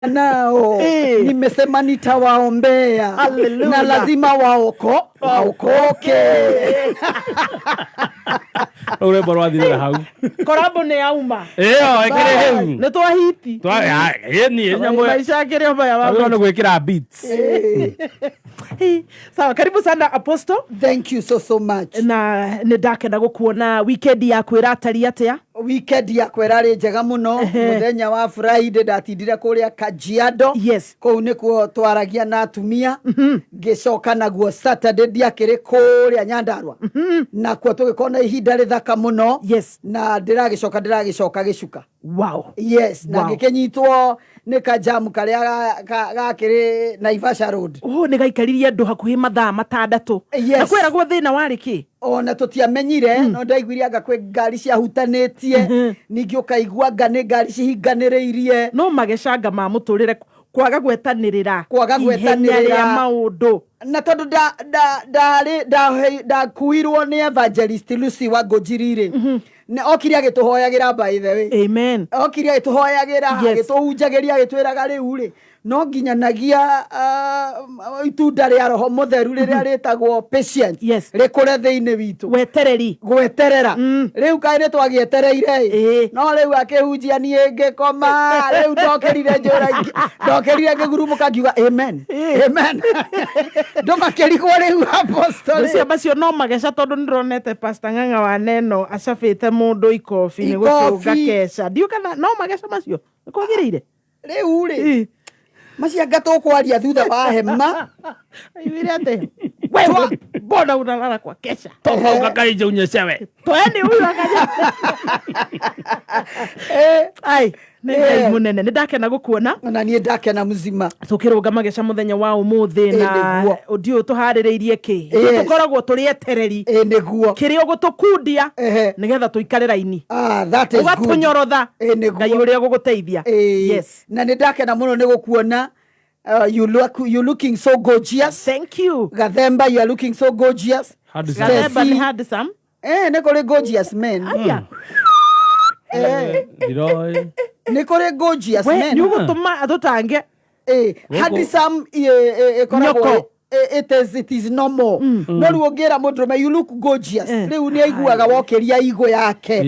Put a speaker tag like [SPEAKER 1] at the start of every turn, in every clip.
[SPEAKER 1] nao nimesema nitawaombea na lazima waokoke.
[SPEAKER 2] Ule bora wathire hau
[SPEAKER 3] korabo ne auma
[SPEAKER 2] ekire heu
[SPEAKER 3] ne to hiti
[SPEAKER 2] ni nyamwe
[SPEAKER 3] maisha kire mbaya
[SPEAKER 2] wao no gwikira beats.
[SPEAKER 3] Sawa, karibu sana Apostle.
[SPEAKER 1] Thank you so much.
[SPEAKER 3] Na ndakenda gukuona weekend yaku iratari atia?
[SPEAKER 1] Weekend yakwa irari njega muno. Muthenya wa Friday ndatindire kuria Kajiado.
[SPEAKER 3] Yes.
[SPEAKER 1] Kou nikuo twaragia na atumia. Ngicoka naguo Saturday ndiakire kuria Nyandarua. Na kuo tugikona ihinda rithaka muno.
[SPEAKER 3] Yes.
[SPEAKER 1] Na ndiragicoka gicuka.
[SPEAKER 3] Wow.
[SPEAKER 1] Yes. Na ngikinyitwo ni kajamu karia gakiri Naivasha Road.
[SPEAKER 3] Oh, ni gaikaririe andu hakuhi mathaa matandatu.
[SPEAKER 1] Yes.
[SPEAKER 3] Na kwiragwo thina wari ki?
[SPEAKER 1] Ona tutiamenyire no ndaiguire anga kwe ngari cia hutanetie ningi ukaigua ngane ngari cihinganiriirie
[SPEAKER 3] no magecanga ma muturire kwaga gwetanirira
[SPEAKER 1] ya
[SPEAKER 3] maundu
[SPEAKER 1] na tondu da kuirwo ni evangelist Lucy wa Gojirire ne okiri agituhoyagira by the way.
[SPEAKER 3] Amen.
[SPEAKER 1] Okiri agituhoyagira agituhunjagiria agitwiraga riu ri no nginyanagia itunda ria roho mutheru riria ritagwo patience rikure thiini witu gweterera riu kaire twagietereire no riu akihunjia ni ngikoma riu ndokerire njura ndokerire ngigurumuka ngiuga amen ndo makerigwo riu Apostle
[SPEAKER 3] cio bacio no mageca tondu ndironete Pastor Ng'ang'a wa Neno acabite mundu ikofi ni gucunga kesha ndiu kana no mageca macio nikwagirire
[SPEAKER 1] riu ri macianga tukwaria thutha wa hema
[SPEAKER 3] aiwire ate wewe bona unalala kwa kesha
[SPEAKER 2] toka kaije unyesewe
[SPEAKER 3] toeni huyu akaja ai ni munene ni ndakena gukuona
[SPEAKER 1] na ni ndakena muzima
[SPEAKER 3] tukirunga mageca muthenya wa umuthi na udio tuhaririirie ki tukoragwo turi etereri
[SPEAKER 1] niguo
[SPEAKER 3] kirio gutukundia nigetha tuikare raini
[SPEAKER 1] that is good
[SPEAKER 3] ugatunyorotha ngai uria guguteithia. Yes,
[SPEAKER 1] na ni ndakena muno ni gukuona. You looking so gorgeous.
[SPEAKER 3] Thank you.
[SPEAKER 1] Gathemba, you are looking so gorgeous.
[SPEAKER 3] Gathemba ni handsome.
[SPEAKER 1] Nekore gorgeous men.
[SPEAKER 3] Aya.
[SPEAKER 2] Diroi.
[SPEAKER 1] Nekore gorgeous men.
[SPEAKER 3] We, nyugo tuma atotange.
[SPEAKER 1] Handsome ekoragwo. It is normal. No ruongera mundrume you look gorgeous. Riu ni aiguaga wokeria igo yake.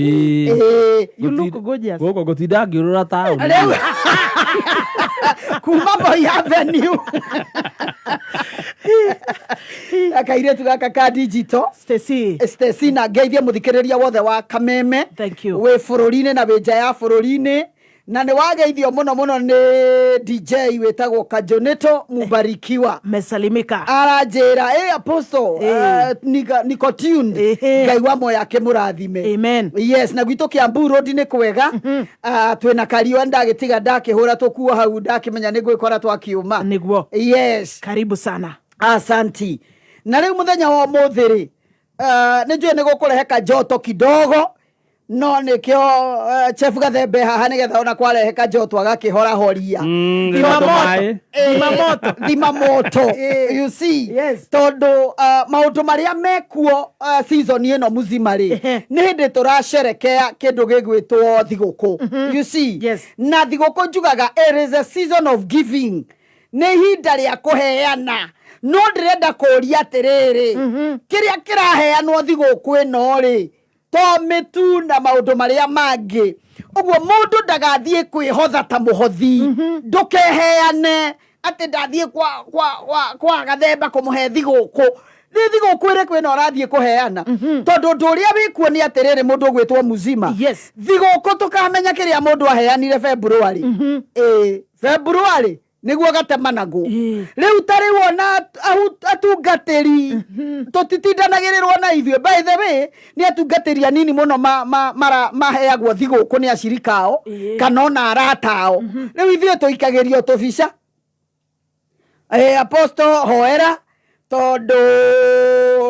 [SPEAKER 3] You look gorgeous.
[SPEAKER 2] Goko gotinda ngirura tauni.
[SPEAKER 1] Kuma Moi Avenue. Akairetu gaka ka digital. Stacy na ngeithia muthikiriria wothe wa Kameme.
[SPEAKER 3] Thank you.
[SPEAKER 1] We bururi-ini na winja ya bururi-ini. Na ni wageithio muno ni DJ wetagwo Kajoneto Mubarikiwa.
[SPEAKER 3] Mesalimika.
[SPEAKER 1] Aranjira Apostle niko tuned. Ngai wa moyo yake murathime.
[SPEAKER 3] Amen.
[SPEAKER 1] Yes, na gwitu Kiambu Road ni kwega. Twina kario ndagitiga ndakihura tukuo hau ndakimenya ni gwikora twakiuma.
[SPEAKER 3] Niguo.
[SPEAKER 1] Yes.
[SPEAKER 3] Karibu sana.
[SPEAKER 1] Asanti. Na riu muthenya wa muthiri ni njue ni gukurehe kajoto kidogo. No nikio chef Gathembe haha nigetha ona kwarehe kajoto agakihora horia Thimamoto. You see.
[SPEAKER 3] Yes.
[SPEAKER 1] Tondu maundu maria mekuo season ino muzima ri ni hindi turasherekea kindu gigwitwo thiguku. You see.
[SPEAKER 3] Yes.
[SPEAKER 1] Na thiguku njugaga it is a season of giving. Ni hinda ria kuheana. No ndirenda kuria atiriri kiria kiraheanwo thiguku ino ri to metu na maundu maria mangi uguo mundu ndagathie kwihotha ta muhothi ndukeheane ati ndathie kwa Gathemba kumuhe thiguku ni thiguku ire kwina urathie kuheana tondu nduria wikuo ni atiriri mundu gwitwo muzima.
[SPEAKER 3] Yes.
[SPEAKER 1] Thiguku tukamenya kiria mundu aheanire February. February niguo gatemanagu riu tari wona atungatiri tutitindanagirirwo na ithue. By the way ni atungatiri anini muno maheagwo thiguku ni acirikao kana ona aratao. Riu ithue tuikagirio tubica Apostle hoera tondu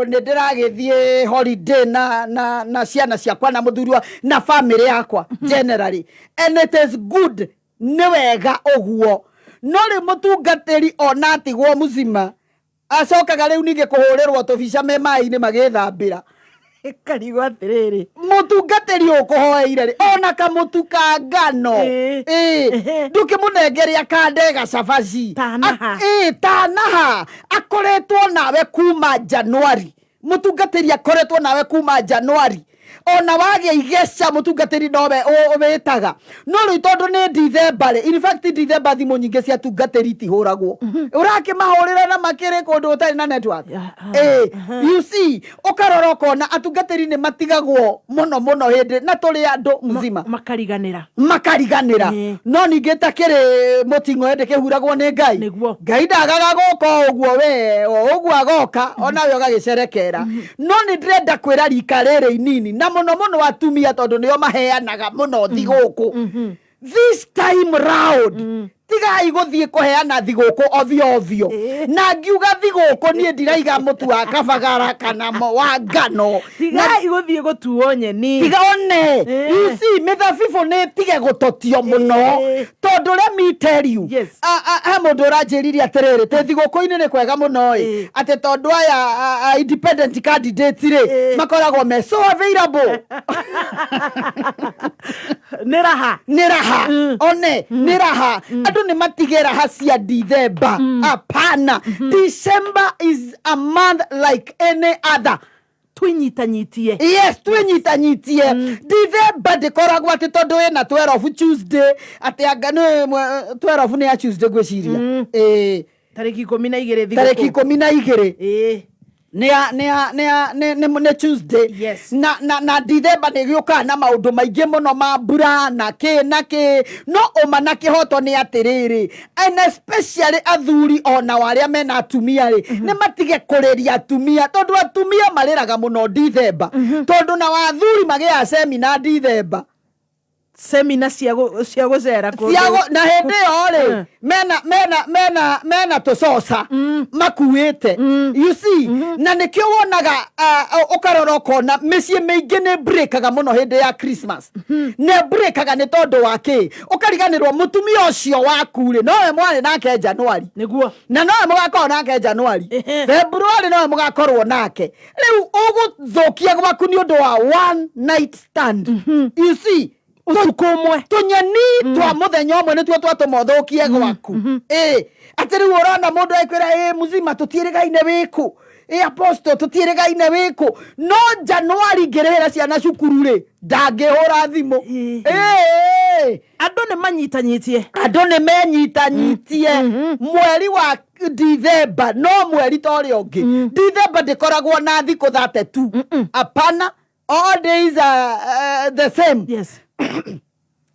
[SPEAKER 1] ni ndiragithie holiday na ciana ciakwa na muthuri na family yakwa generally, and it is good ni wega uguo. No ri mutungatiri ona atigwo muzima acokaga riu ninge kuhurirwo tubica me mai-ini magithambira
[SPEAKER 3] Karigwa atiriri.
[SPEAKER 1] Mutungatiri ukuhoeire ona kamutu ka ngano. Ndukimunengeria kandega cabaci. Tanaha akoretwo nawe kuma Januari. Mutungatiri akoretwo nawe kuma Januari. Ona wagia igeca mutungatiri nowe obetaga no ri tondu ni December. In fact December thimo nyinge cia tungatiri tihuragwo urakimahurira na makire kundu utari na network. You see ukarora kona atungatiri ni matigagwo muno hindi na turi andu muzima makariganira no ninge takiri mutingo ende kihuragwo ni Ngai ndagaga guko uguo we uguo agoka ona we ugagicerekera no ni ndrenda kwira rika riri inini na muno atumia tondu nio maheanaga muno thiguku. This time round tigai guthie kuheana thiguku ovyo na ngiuga thiguku nie ndiraiga mutu wa kabagara kana wa ngano
[SPEAKER 3] tigai guthie gutuo nyeni
[SPEAKER 1] tigone. You see mithabibu ni tige gutotio muno tondu let me tell you mundu uranjiriria atiriri te thiguku-ini ni kwega muno ati tondu aya independent candidates ri makoragwo me so available. Niraha one niraha andu ni matigera hacia December. Apana. December is a month like any other.
[SPEAKER 3] Twinyitanyitie.
[SPEAKER 1] Yes, twinyitanyitie. December ndikoragwo ati tondu ina 12 Tuesday ati angano 12 ni ya Tuesday gwiciria.
[SPEAKER 3] Tariki 12
[SPEAKER 1] tariki 12 ne Tuesday.
[SPEAKER 3] Yes.
[SPEAKER 1] Na December ni gioka na maundu maingi muno ma mbura na ki no oma na kihoto ni atiriri and especially athuri ona waria mena atumia ri ni matige kuriria atumia tondu atumia mariraga muno December tondu na athuri magia seminar December.
[SPEAKER 3] Semina cia gucera
[SPEAKER 1] na hindi yo ri mena tucoca makuite. You see na nikio wonaga ukarora kona micii mingi ni breakaga muno hindi ya Christmas ne breakaga ni tondu wa ki ukariganirwo mutumia ucio waku ri nowe mwari nake Januari
[SPEAKER 3] niguo na
[SPEAKER 1] nowe mugakorwo nake Januari February nowe mugakorwo nake riu uguthukia gwaku ni undu wa one night stand. You see utukumwe tunyeni twa muthenya umwe nitwo twatumothukie gwaku atiri urona mundu aikwira muzima tutirigaine wiku apostle tutirigaine wiku no Januari ngirihira ciana cukuru ri ndangihura thimu
[SPEAKER 3] andu ni menyitanyitie
[SPEAKER 1] mweri wa December no mweri tori ungi December ndikoragwo na thiku 32 apana all days are the same.
[SPEAKER 3] Yes.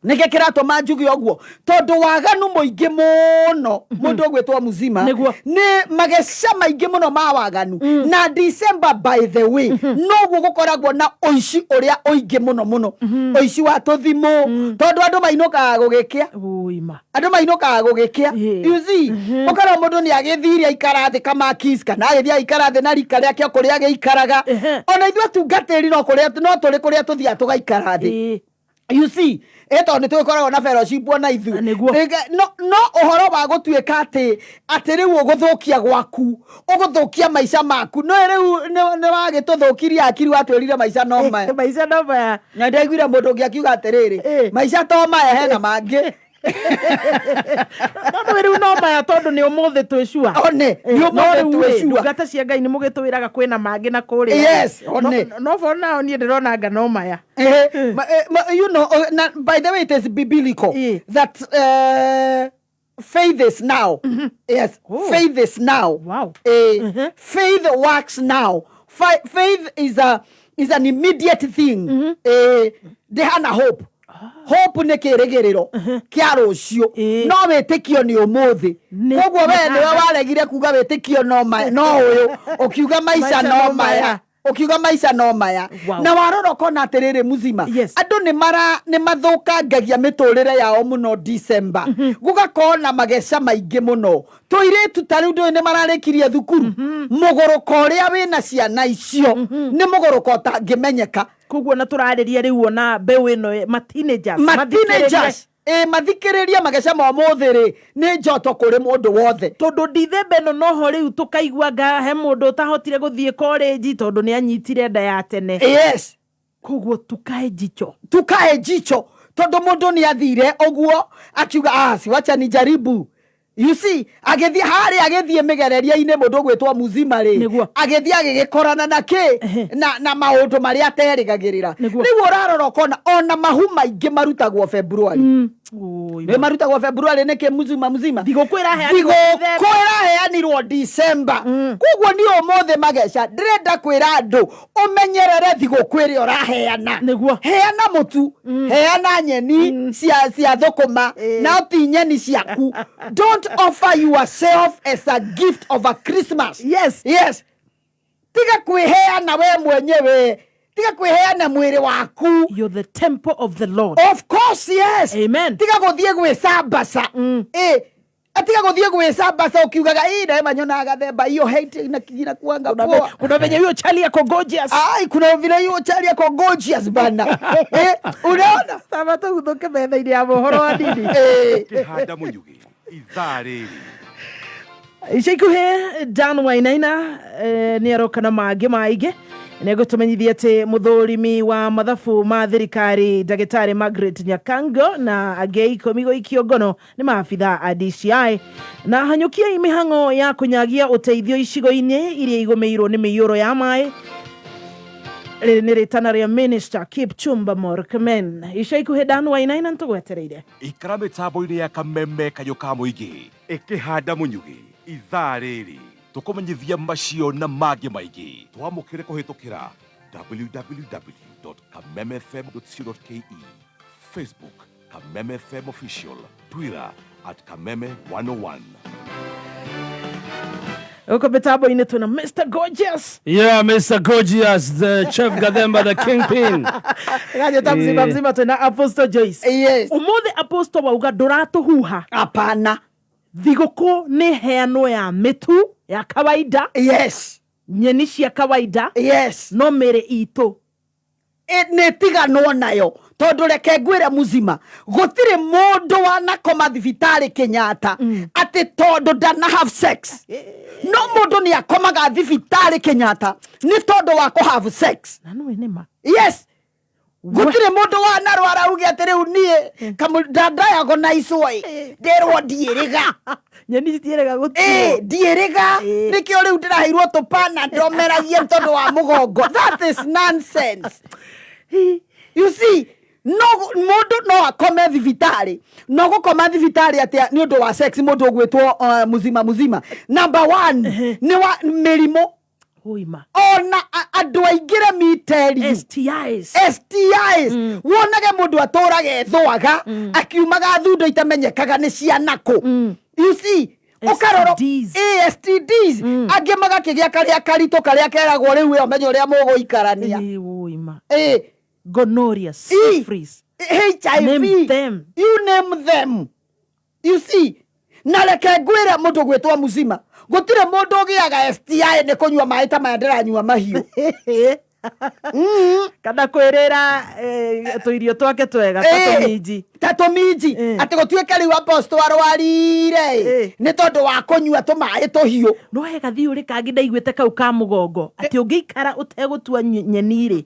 [SPEAKER 1] Nike kirato manjugi oguo tondu waganu muingi muno mundu ogwetwa muzima ni mageca maingi muno ma waganu na December by the way no gukoragwo na oici uria oingi muno oici wa tuthimu tondu andu mainuka gugikia andu mainuka gugikia. You see ukara mundu ni agithiria ikarathi kama kiss kana agithia ikarathi na rika riake kuria giikaraga ona ithu atungatiri no turi kuria tuthia tugaikarathi. You see eto ni tukoragwo na fellowship ona ithu no uhoro wa gutuika ati riu uguthukia gwaku uguthukia maica maku no riu ni wagituthukiria akiru atwirire maica no maya na ndaiguire mundu ngi akiuga atiriri maica to maya hena mangi
[SPEAKER 3] no riu no maya tondu ni umuthi twicua
[SPEAKER 1] one ni umuthi twicua
[SPEAKER 3] ngata cia Ngai ni mugitwiraga kwina mangi na kuri.
[SPEAKER 1] Yes one
[SPEAKER 3] no for now ni ndirona nga no maya
[SPEAKER 1] you know by the way it is biblical that faith is now. Yes. Faith is now.
[SPEAKER 3] Wow.
[SPEAKER 1] Faith works now. Faith is an immediate thing. They have a hope. Hope ne kirigiriro kia rucio no witikio ni umuthi koguo we ni waregire kuga witikio no uyu ukiuga maica no maya ukiuga maica no maya na warora kona atiriri muzima andu ni mathukangagia miturire yao muno December gugakona mageca maingi muno tuiritu tariu ndu ni mararikirie thukuru muguruko uria wina ciana icio ni muguruko utangimenyeka
[SPEAKER 3] koguo na turariria riu ona mbeu ino ma teenagers
[SPEAKER 1] mathikiriria magecama umuthiri ni njoto kuri mundu wothe
[SPEAKER 3] tondu Dithemba no noho riu tukaiguanga he mundu utahotire guthie college tondu ni anyitire nda ya tene.
[SPEAKER 1] Yes,
[SPEAKER 3] koguo tukae jicho
[SPEAKER 1] tondu mundu ni athire oguo akiuga siwacha ni jaribu. You see, agethie hari agethie migereria-ine mundu gwitwa muzima ri agethie agigikorana na na maundu maria aterigagirira nigu urarora kona ona mahu maingi marutagwo February we marutagwo February niki muzima
[SPEAKER 3] thigukwira
[SPEAKER 1] heanirwo December koguo ni umuthe mageca ndirenda kwira andu umenyerere thigukwira uraheana heana mutu heana nyeni cia thukuma na ti nyeni ciaku. Don't offer yourself as a gift of a Christmas.
[SPEAKER 3] Yes.
[SPEAKER 1] Tiga kwiheana we mwenyewe. Tiga kwiheana mwiri waku.
[SPEAKER 3] You're the temple of the Lord.
[SPEAKER 1] Of course, yes.
[SPEAKER 3] Amen.
[SPEAKER 1] Tiga guthie gwicambasa. Tiga guthie gwicambasa ukiugaga na manyona gathemba hiyo hate na kuanga poa.
[SPEAKER 3] Kuna venye hiyo chali yako gorgeous.
[SPEAKER 1] Kuna vile hiyo chali yako gorgeous bana. Unaona?
[SPEAKER 3] Sabato uthoke metha-ini ya mohoro wa dini.
[SPEAKER 4] Kihanda munyugi. Ithariri.
[SPEAKER 3] Icikuhe Dan Wainaina ni arokana mangĩ maingĩ nĩ gũtũmenyithia atĩ mũthũrimi wa mathabu ma thirikari Ndagĩtarĩ Margaret Nyakango na angĩ 10 gũikio ngono nĩ maabitha a DCI na hanyũkia mĩhang'o ya kũnyagia ũteithio icigo-inĩ iria igũmĩirwo nĩ mĩiyũro ya maĩ. Nĩ rĩtana rĩa Minister Kipchumba Murkomen. Icikuhe Dan Wainaina ntũgwetereire
[SPEAKER 4] ikara mĩtambo-inĩ ya kameme kayũ ka mũingĩ ĩkĩhanda mũnyugi ithariri tukumenyithia macio na mangĩ maingĩ twamũkĩre kũhĩtũkĩra www.kamemefm.co.ke, Facebook Kameme FM Official, Twitter @Kameme101.
[SPEAKER 3] Uko mitambo-inĩ tuna Mr. Gorgeous.
[SPEAKER 2] Yeah, Mr. Gorgeous, the Chef Gademba, the Kingpin.
[SPEAKER 3] Gaje mzima tuna Apostle Joyce.
[SPEAKER 1] Yes.
[SPEAKER 3] Umuthi Apostle wauga ndũratũhuha.
[SPEAKER 1] Apana.
[SPEAKER 3] Thigũkũ nĩ heano ya mĩtu ya kawaida.
[SPEAKER 1] Yes.
[SPEAKER 3] Nyeni cia kawaida.
[SPEAKER 1] Yes.
[SPEAKER 3] No mere itũ.
[SPEAKER 1] Nĩ tiganwo nayo tondu reke ngwire muzima gutire mundu wanakoma thibitarĩ Kenyatta ati tondu ndana have sex. No mundu ni akomaga thibitarĩ Kenyatta ni tondu wa ku have sex.
[SPEAKER 3] Na no enema.
[SPEAKER 1] Yes. Gutire mundu wanarwara uge ati riu nie kamudanda yago na icoi ndirwo ndiiriga
[SPEAKER 3] nyeni citieraga gutu
[SPEAKER 1] ndiiriga nikio riu ndiraheirwo tupana ndomeragia tondu wa mugongo. That is nonsense. You see, no mundu no akome thibitarĩ no gukoma thibitarĩ atia ni undu wa sex mundu gwitwo muzima. Number 1 ni wa mirimo
[SPEAKER 3] Huima.
[SPEAKER 1] Ona andu aingire miteri
[SPEAKER 3] STIs.
[SPEAKER 1] Wonage mundu aturage thwaga akiumaga thundo itamenyekaga ni cianako. You see, ukaroro STDs ange magakigia karia karito karia keragwo riu yo menyo ria muguikarania.
[SPEAKER 3] Huima. Gonorrhea, syphilis,
[SPEAKER 1] HIV.
[SPEAKER 3] Name them.
[SPEAKER 1] You name them. You see, na reke ngwire mundu gwitwa muzima gutire mundu ugiaga STI ni kunywa maĩ ta maya ndiranyua mahiũ.
[SPEAKER 3] Kana kwirira tuirio twake twega tato minji ati gutuike riu Apostle arwarire ni tondu wa kunyua tumaĩ tuhiũ. No hega thiuri kangi ndaiguite kau ka mugongo ati ungiikara utegutua nyeni ri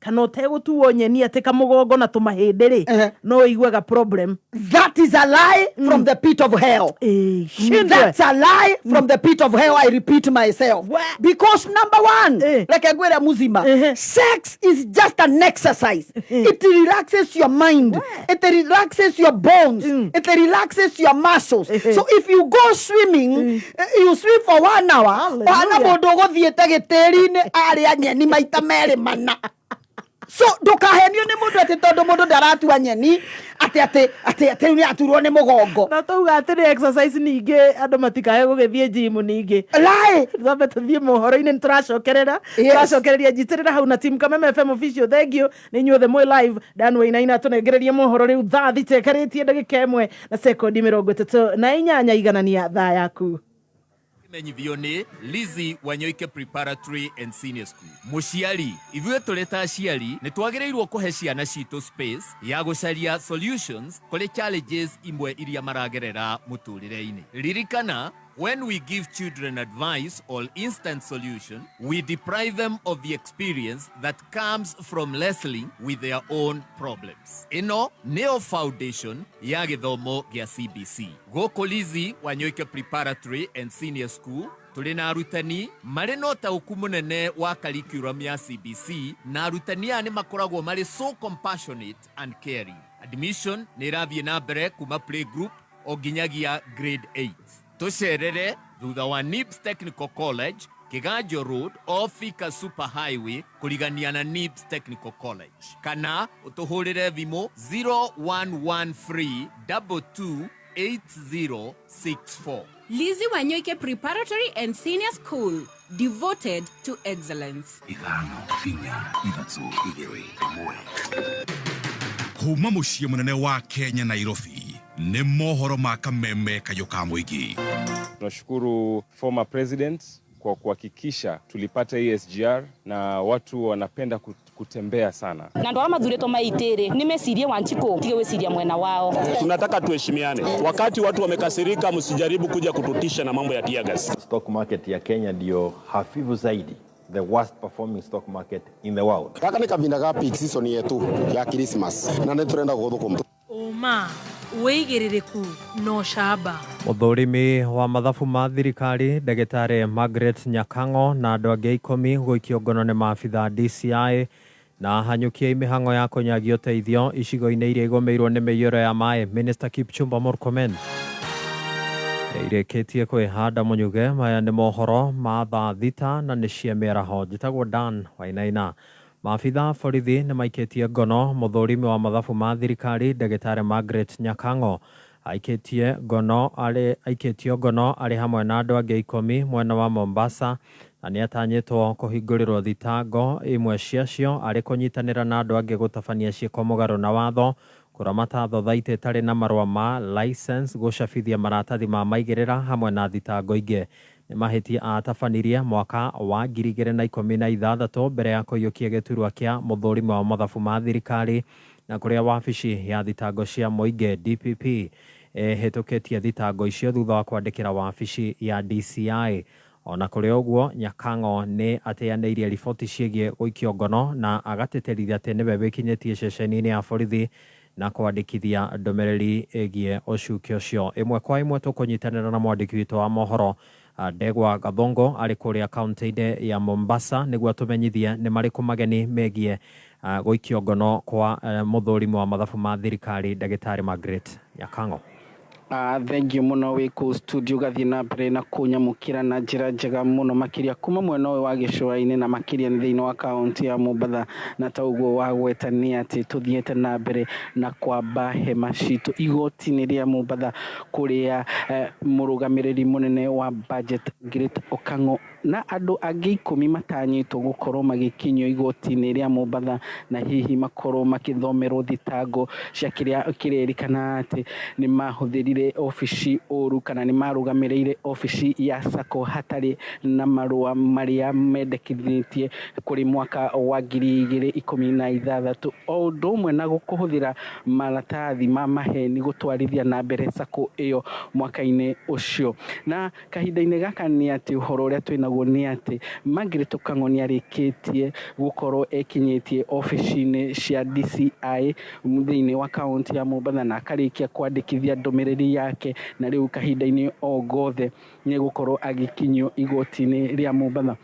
[SPEAKER 3] kana utegutuo nyeni ati ka mugongo na tumahindiri no iguaga problem.
[SPEAKER 1] That is a lie from the pit of hell. That's a lie from the pit of hell. I repeat myself. Because number 1, like ngwira muzima, sex is just an exercise. It relaxes your mind. It relaxes your bones. It relaxes your muscles. So if you go swimming, you swim for 1 hour, wana mundu guthiete gitiri-ini aria nyeni maita meri mana. So ndukahenio ni mundu ati tondu mundu ndaratua nyeni ati ni aturwo ni mugongo.
[SPEAKER 3] Na tuga ati exercise ningi andu matikae gugithie gym ningi.
[SPEAKER 1] Lie.
[SPEAKER 3] Thambe tuthie mohoro-ini turacokereria njitirira hau na team Kameme FM Official. Thank you. Ni nyuothe mwe live Dan Wainaina tunengereria mohoro riu thaa thitekaritie ndagika 1 na sekondi 38 iganania thaa yaku.
[SPEAKER 5] Menyithio ni Lizzy Wanyoike Preparatory and Senior School. Muciari, ithuĩ tũrĩ ta aciari nĩ twagĩrĩirwo kũhe ciana citũ space ya gũcaria solutions kũrĩ challenges imwe iria maragerera mũtũrĩre-inĩ. Ririkana, when we give children advice or instant solution, we deprive them of the experience that comes from wrestling with their own problems. Ino neo foundation ya gĩthomo gĩa CBC. Gũkũ Lizzy Wanyoike Preparatory and Senior School, tũrĩ na arutani marĩ na ũtaũku mũnene wa curriculum ya CBC, na arutani aya nĩ makoragwo marĩ so compassionate and caring. Admission nĩ ĩrathiĩ na mbere kuma playgroup o nginyagia grade 8. Tucerere thutha wa NIBS Technical College, Kiganjo Road, off Thika Super Highway, kurigania na NIBS Technical College. Kana utuhurire thimo 0113228064.
[SPEAKER 6] Lizzy Wanyoike Preparatory and Senior School, devoted to excellence.
[SPEAKER 4] Kuma muciĩ munene wa Kenya Nairobi, nĩ mohoro ma kameme kayoka mũingĩ.
[SPEAKER 7] Tunashukuru former president kwa kuhakikisha tulipata SGR na watu wanapenda kutembea sana.
[SPEAKER 8] Na ndo mathurĩtwo maitĩrĩ nimecirie Wanjiko tige wĩciria mwena wao.
[SPEAKER 9] Tunataka tuheshimiane. Wakati watu wamekasirika, msijaribu kuja kututisha na mambo ya tear gas.
[SPEAKER 10] Stock market ya Kenya ndio hafifu zaidi, the worst performing stock market in the world.
[SPEAKER 9] Kaka ni kabinda ga peak season yetu ya Christmas na nĩ turenda gũthũkũma.
[SPEAKER 11] Oma wĩigĩrĩrĩku no shaba.
[SPEAKER 12] Mũthũrimi wa mathabu ma thirikari Ndagĩtarĩ Margaret Nyakango na andũ angĩ 10 gũikio ngono nĩ maabitha DCI na hanyũkia mĩhang'o ya kũnyagia ũteithio icigo-inĩ iria igũmĩirwo nĩ mĩiyũro ya maĩ. Minister Kipchumba Murkomen nĩirĩkĩtie kwĩhanda mũnyuge. Maya nĩ mohoro ma thaa thita na nĩ cia mĩaraho. Njĩtagwo Dan Wainaina. Maabitha borithi nĩ maikĩtie ngono mũthũrimi wa mathabu ma thirikari Ndagĩtarĩ Margaret Nyakango. Aikĩtio ngono arĩ hamwe na andũ angĩ 10 mwena wa Mombasa, na nĩ atanyĩtwo kũhingũrĩrwo thitango. Imwe ciacio arĩ kũnyitanĩra na andũ angĩ gũtabania ciĩko mũgarũ na watho, kũramata thothaitĩ itarĩ na marũa ma license, gũcabithia maratathi ma maigĩrĩra hamwe na thitango ingĩ. Nĩ mahĩtia atabanirie mwaka wa 2016 mbere ya kũiyũkia gĩturwa kĩa mũthũrimi wa mathabu ma thirikari, na kũrĩa wabici ya thitango cia mũingĩ DPP hetũkĩtie thitango icio thutha wa kwandĩkĩra wabici ya DCI. Ona kũrĩ ũguo, Nyakango nĩ ateanĩirie riboti ciĩgiĩ gũikio ngono na agatĩtĩrithia atĩ nĩwe wĩkinyĩtie ceceni-inĩ ya borithi na kwandĩkithia ndũmĩrĩri ĩgiĩ ũcuke ũcio. Ĩmwe kwa ĩmwe tũkũnyitanĩra na mwandĩki witũ wa mohoro Ndegwa Gathongo arĩ kũrĩa kaunti-inĩ ya Mombasa nĩguo tũmenyithie nĩ marĩkũ mageni megiĩ gũikio ngono kwa mũthũrimi wa mathabu ma thirikari Ndagĩtarĩ Margaret Nyakango.
[SPEAKER 13] Thank you muno wĩkũ studio gathi na mbere na kũnyamũkĩra na njĩra njega mũno makĩria kuma mwena ũyũ wa gĩcũa-inĩ na makĩria thĩinĩ wa kaunti ya Mombasa. Na ta ũguo wagweta nĩ atĩ tũthiĩte na mbere na kwamba hema citũ igoti-inĩ rĩa Mombasa kũrĩa mũrũgamĩrĩri mũnene wa budget Great Okango na andũ angĩ 10 matanyĩtwo gũkorwo magĩkinyio igoti-inĩ rĩa Mombasa na hihi makorwo makĩthomerwo thitango cia kĩrerĩkana atĩ nĩ mahũthĩrire ofici ũru kana nĩ marũgamĩrĩire ofici ya SACCO hatarĩ na marũa marĩa mendekithĩtie kũrĩ mwaka wa 2016. O ũndũ ũmwe na kũhũthĩra maratathi ma maheni gũtwarithia na mbere SACCO ĩyo mwaka-inĩ ũcio. Na kahinda-inĩ gaka nĩ atĩ ũhoro ũrĩa twĩnaguo nĩ atĩ Margaret Okango nĩ arĩkĩtie gũkorwo ekinyĩtie ofici-inĩ cia DCI thĩinĩ wa kaunti ya Mombasa na akarĩkia kwandĩkithia ndũmĩrĩri yake, na rĩu kahinda-inĩ o gothe nĩ gũkorwo agĩkinyio igoti-inĩ rĩa Mombasa.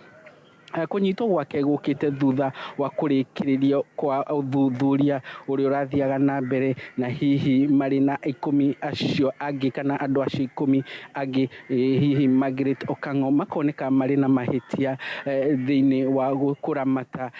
[SPEAKER 13] Kũnyitwo gwake gũkĩte thutha wa kũrĩkĩrĩrio kwa ũthuthuria ũrĩa ũrathiaga na mbere, na hihi marĩ na 10 acio angĩ kana andũ acio 10 angĩ hihi Margaret Okango makoneka marĩ na mahĩtia thĩinĩ wa kũramata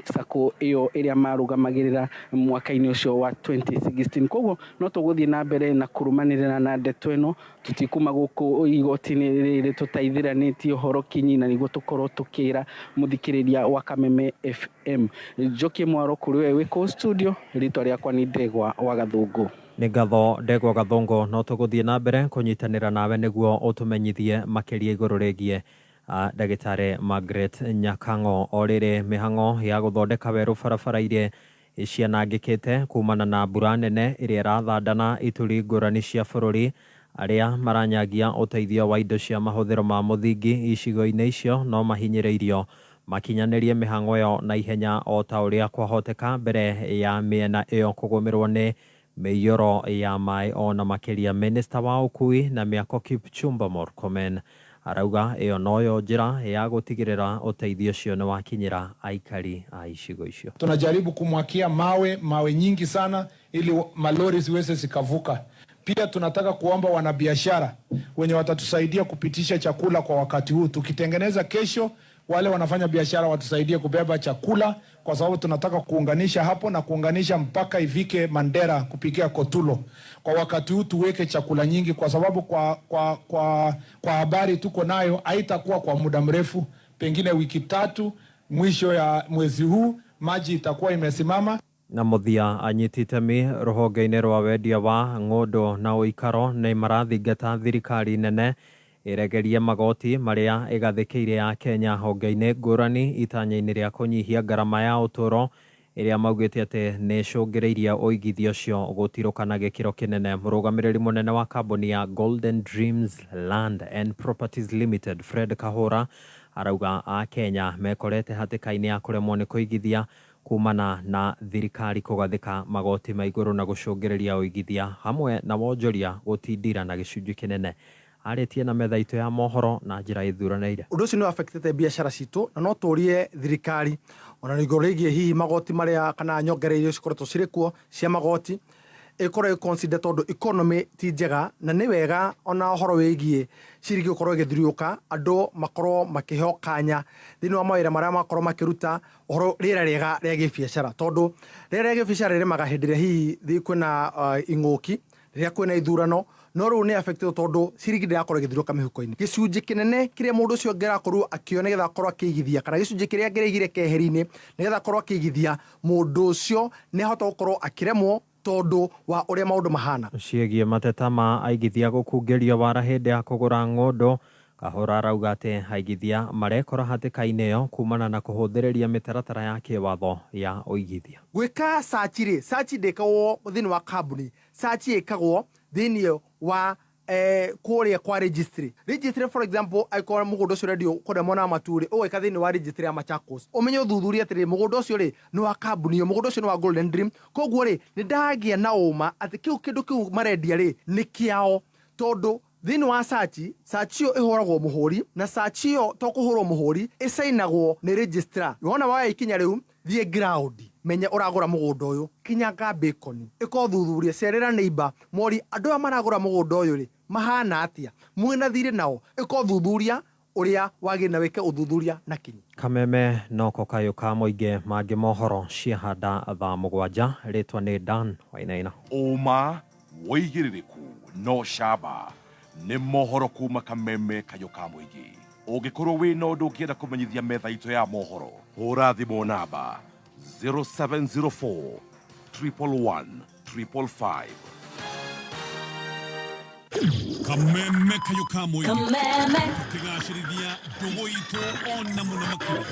[SPEAKER 13] SACCO ĩyo ĩrĩa marũgamagĩrĩra mwaka-inĩ ũcio wa 2016. Koguo no tũgũthiĩ na mbere na kũrũmanĩrĩra na ndeto ĩno, tũtikuma gũkũ igoti-inĩ rĩrĩ tũtaithĩranĩtie ũhoro kinyi, na nĩguo tũkorwo tũkĩra muthikĩrĩria wa Kameme FM. Njokie Mwaro kũrĩ we wĩkũ studio, rĩtwa rĩakwa nĩ Ndegwa wa Gathũngũ.
[SPEAKER 12] Nĩ ngatho Ndegwa Gathongo no tũgũthiĩ na mbere kũnyitanĩra nawe nĩguo ũtũmenyithie makĩria igũrũ rĩgiĩ ndagĩtarĩ Margaret Nyakango o rĩrĩ mĩhang'o ya gũthondeka werũ barabara-inĩ cianangĩkĩte kumana na mbura nene ĩrĩa ĩrathandana ituri ngũrani cia bũrũri. Arĩa maranyagia ũteithio wa indo cia mahũthĩro ma mũthingi icigo-inĩ icio no mahinyĩrĩirio makinyanĩrie mĩhang'o ĩyo na ihenya o ta ũrĩa kwahoteka mbere ya mĩena ĩyo kũgũmĩrwo nĩ mĩiyũro ya maĩ ona makĩria. Minista wa ũkui na mĩako Kipchumba Murkomen arauga ĩyo noyo njĩra ya gũtigĩrĩra ũteithio ũcio nĩ wakinyĩra aikari a icigo icio.
[SPEAKER 14] Tunajaribu kumwakia mawe nyingi sana ili malori ziweze zikavuka. Pia tunataka kuomba wanabiashara wenye watatusaidia kupitisha chakula kwa wakati huu. Tukitengeneza kesho, wale wanafanya biashara watusaidie kubeba chakula, kwa sababu tunataka kuunganisha hapo na kuunganisha mpaka ifike Mandera kupikia Kotulo. Kwa wakati huu tuweke chakula nyingi, kwa sababu kwa habari tuko nayo haitakuwa kwa muda mrefu, pengine wiki 3 mwisho ya mwezi huu maji itakuwa imesimama.
[SPEAKER 12] Na mũthia anyiti itemi rũhonge-inĩ rwa wendia wa ng'ũndũ na ũikaro nĩ marathingata thirikari nene ĩregerie magoti marĩa ĩgathĩkĩire ya Kenya honge-inĩ ngũrani itanya-inĩ rĩa kũnyihia ngarama ya ũtũũro ĩrĩa maugĩte atĩ nĩ ĩcũngĩrĩirie ũigithio ũcio gũtirũka na gĩkĩro kĩnene. Mũrũgamĩrĩri mũnene wa kambuni ya Golden Dreams Land and Properties Limited Fred Kahũra arauga a Kenya mekorete hatĩka-inĩ ya kũremwo nĩ kũigithia kumana na thirikari kũgathĩka magoti ma igũrũ na gũcũngĩrĩria ũigithia hamwe na wonjoria gũtindĩra na gĩcunjĩ kĩnene. Arĩtie na metha itũ ya mohoro na njĩra ĩthuranĩire.
[SPEAKER 15] Ũndũ ũcio nĩ affectete biacara citũ na no tũrie thirikari ona igũrũ rĩgiĩ hihi magoti marĩa kana nyongera iria cikoretwo cirĩ kuo cia magoti ĩkorwo consider tondũ economy ti njega na nĩ wega ona ũhoro wĩgiĩ ciringi ũkorwo ĩgĩthiriũka andũ makorwo makĩheo kanya thĩinĩ wa mawĩra marĩa makorwo makĩruta ũhoro rĩera rĩega rĩa gĩbiacara, tondũ rĩera rĩa gĩbiacara rĩrĩmaga hĩndĩ ĩrĩa hihi kwĩna ing'ũki, rĩrĩa kwĩna ithurano, no rĩu nĩ affected tondũ ciringi ndĩrakorwo ĩgĩthiriũka mĩhuko-inĩ. Gĩcunjĩ kĩnene kĩrĩa mũndũ ũcio angĩrakorwo akĩona nĩgetha akorwo akĩigithia kana gĩcunjĩ kĩrĩa angĩraigire keheri-inĩ nĩgetha akorwo akĩigithia, mũndũ ũcio nĩ ahota gũkorwo akĩremwo tondũ wa ũrĩa maũndũ mahana.
[SPEAKER 12] Ciĩgiĩ mateta ma aigithia gũkungĩrio wara hĩndĩ ya kũgũra ng'ũndũ, Kahũra arauga atĩ aigithia marekora hatĩka-inĩ ĩyo kumana na kũhũthĩrĩria mĩtaratara ya kĩwatho ya ũigithia.
[SPEAKER 15] Gwĩka search rĩ, search ndĩkagwo thĩinĩ wa kambuni, search ĩkagwo thĩinĩ wa kũrĩa kwa registry. Registry for example aikora mũgũnda ũcio rendio kũrĩa mwena wa Maturi, ũgeka thĩinĩ wa registry ya Machakos, ũmenye ũthuthuria atĩrĩ mũgũnda ũcio rĩ nĩ wa kambuni ĩyo, mũgũnda ũcio nĩ wa Golden Dream. Koguo rĩ nĩ ndagĩa na ũma atĩ kĩndũ kĩu marendia rĩ nĩ kĩao, tondũ thĩinĩ wa search ĩyo ĩhũragwo mũhũri na search ĩyo to kũhũrwo mũhũri ĩcainagwo nĩ registrar. Wona waya ikinya rĩu thiĩ ground menya ũragũra mũgũnda ũyũ, kinyanga bacon ĩko thuthuria, cerera neighbor mori andũ aya maragũra mũgũnda ũyũ rĩ mahana atĩa, mwĩna thirĩ nao, ĩko thuthuria ũrĩa wagĩ na wĩke ũthuthuria na kinyi.
[SPEAKER 12] Kameme noko kayũ ka mũingĩ mangĩ mohoro ciahanda thaa 7. Rĩtwa nĩ Dan Wainaina.
[SPEAKER 4] Ũma wĩigĩrĩrĩku no camba nĩ mohoro kuma Kameme kayũ ka mũingĩ. Ũngĩkorwo wĩna ũndũ ũngĩenda kũmenyithia metha itũ ya mohoro, hũra thimũ namba 0704 111 555.
[SPEAKER 16] Kameme kayũ ka mũingĩ tũkĩgacĩrithia ndũgũ itũ ona mũno makĩria,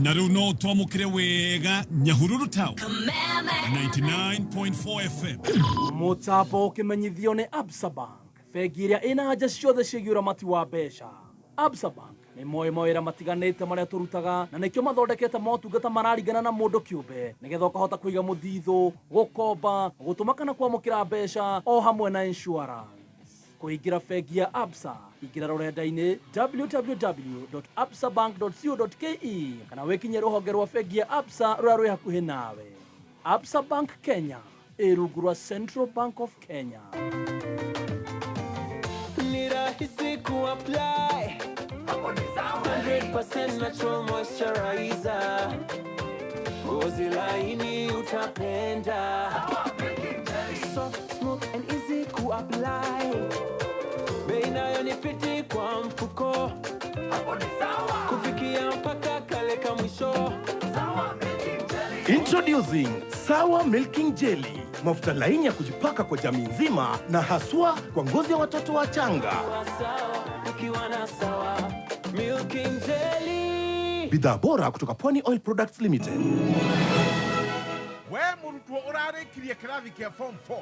[SPEAKER 16] na rĩu no twamũkĩre wega Nyahururu Town 99.4 FM.
[SPEAKER 17] Mũtambo ũkĩmenyithio nĩ Absa Bank, bengi ĩrĩa ĩna anja ciothe ciĩgiĩ ũramati wa mbeca. Absa Bank nĩ moĩ mawĩra matiganĩte marĩa tũrutaga na nĩkĩo mathondekete motungata mararingana na mũndũ kĩũmbe, nĩgetha ũkahota kũiga mũthithũ, gũkomba, gũtũma kana kwamũkĩra mbeca o hamwe na insurance. Kũingĩra bengi ya Absa, ingĩra rũrenda-inĩ www.absabank.co.ke kana wĩkinye rũhonge rwa bengi ya Absa rũrĩa rwĩ hakuhĩ nawe. Absa Bank Kenya, rungu rwa Central Bank of Kenya.
[SPEAKER 18] Ni rahisi kuapply 100% natural moisturizer, ngozi laini utapenda, soft, smooth and easy kuapply, bei nayo ni fiti kwa mfuko, kufikia mpaka kale ka mwisho.
[SPEAKER 19] Introducing Sour Milking Jelly. mafuta laini ya kujipaka kwa jamii nzima na haswa kwa ngozi ya watoto wachanga. Bidhaa bora kutoka Pwani Oil Products Limited.
[SPEAKER 20] We murutwo urarekirie kirathi kia form 4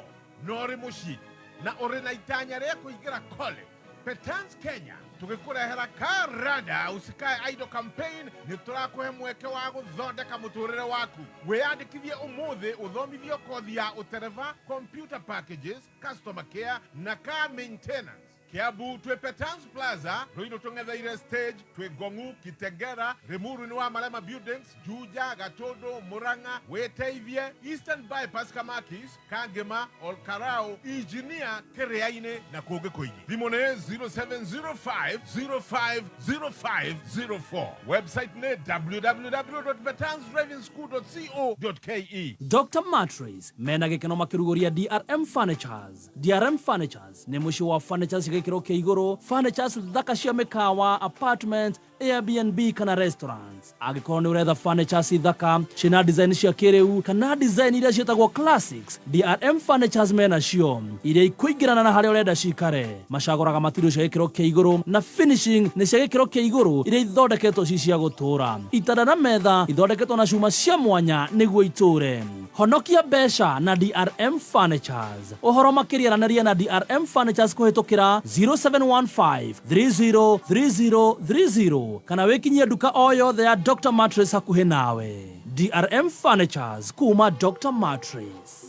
[SPEAKER 20] nori mushi na uri na itanya ria kuingira college. Petans Kenya tugikurehera karada usikae idle campaign ni turakuhe mweke wa guthondeka muturire waku. Wiyandikithie umuthi uthomithio kothi ya utereva, computer packages, customer care na car maintenance. Kiabu twe Petans Plaza, Ruido tungethaire stage, twe Gongu, Kitengera, Rimuru ni wa Malema Buildings, Juja, Gatodo, Muranga, Weteivie, Eastern Bypass Kamakis, Kangema, Olkarao, Engineer, Kereaine na Koge Koigi. Vimone 0705-050504. Website ne www.betansdrivingschool.co.ke.
[SPEAKER 17] Dr. Matres, mena gikeno makirugoria DRM Furnitures. DRM Furnitures ni mushi wa furnitures gikiro kia iguru, furnitures thaka cia mikawa, apartment, Airbnb kana restaurants. Agikoro ni uretha furnitures thaka, cina design cia kiriu, kana design iria cietagwo classics. DRM Furnitures mena cio, iria ikuingirana na haria urenda cikare. Macagoraga material cia gikiro kia iguru na finishing ni cia gikiro kia iguru iria ithondeketwo ci cia gutura. Itanda na metha ithondeketwo na cuma cia mwanya niguo iture. Honokia besha na DRM Furnitures. Uhoro makiria na DRM Furnitures kuhitukira 0715 303030 kana wekinyia duka o yothe ya Dr. Matres hakuhi nawe. DRM Furnitures kuma Dr. Matres.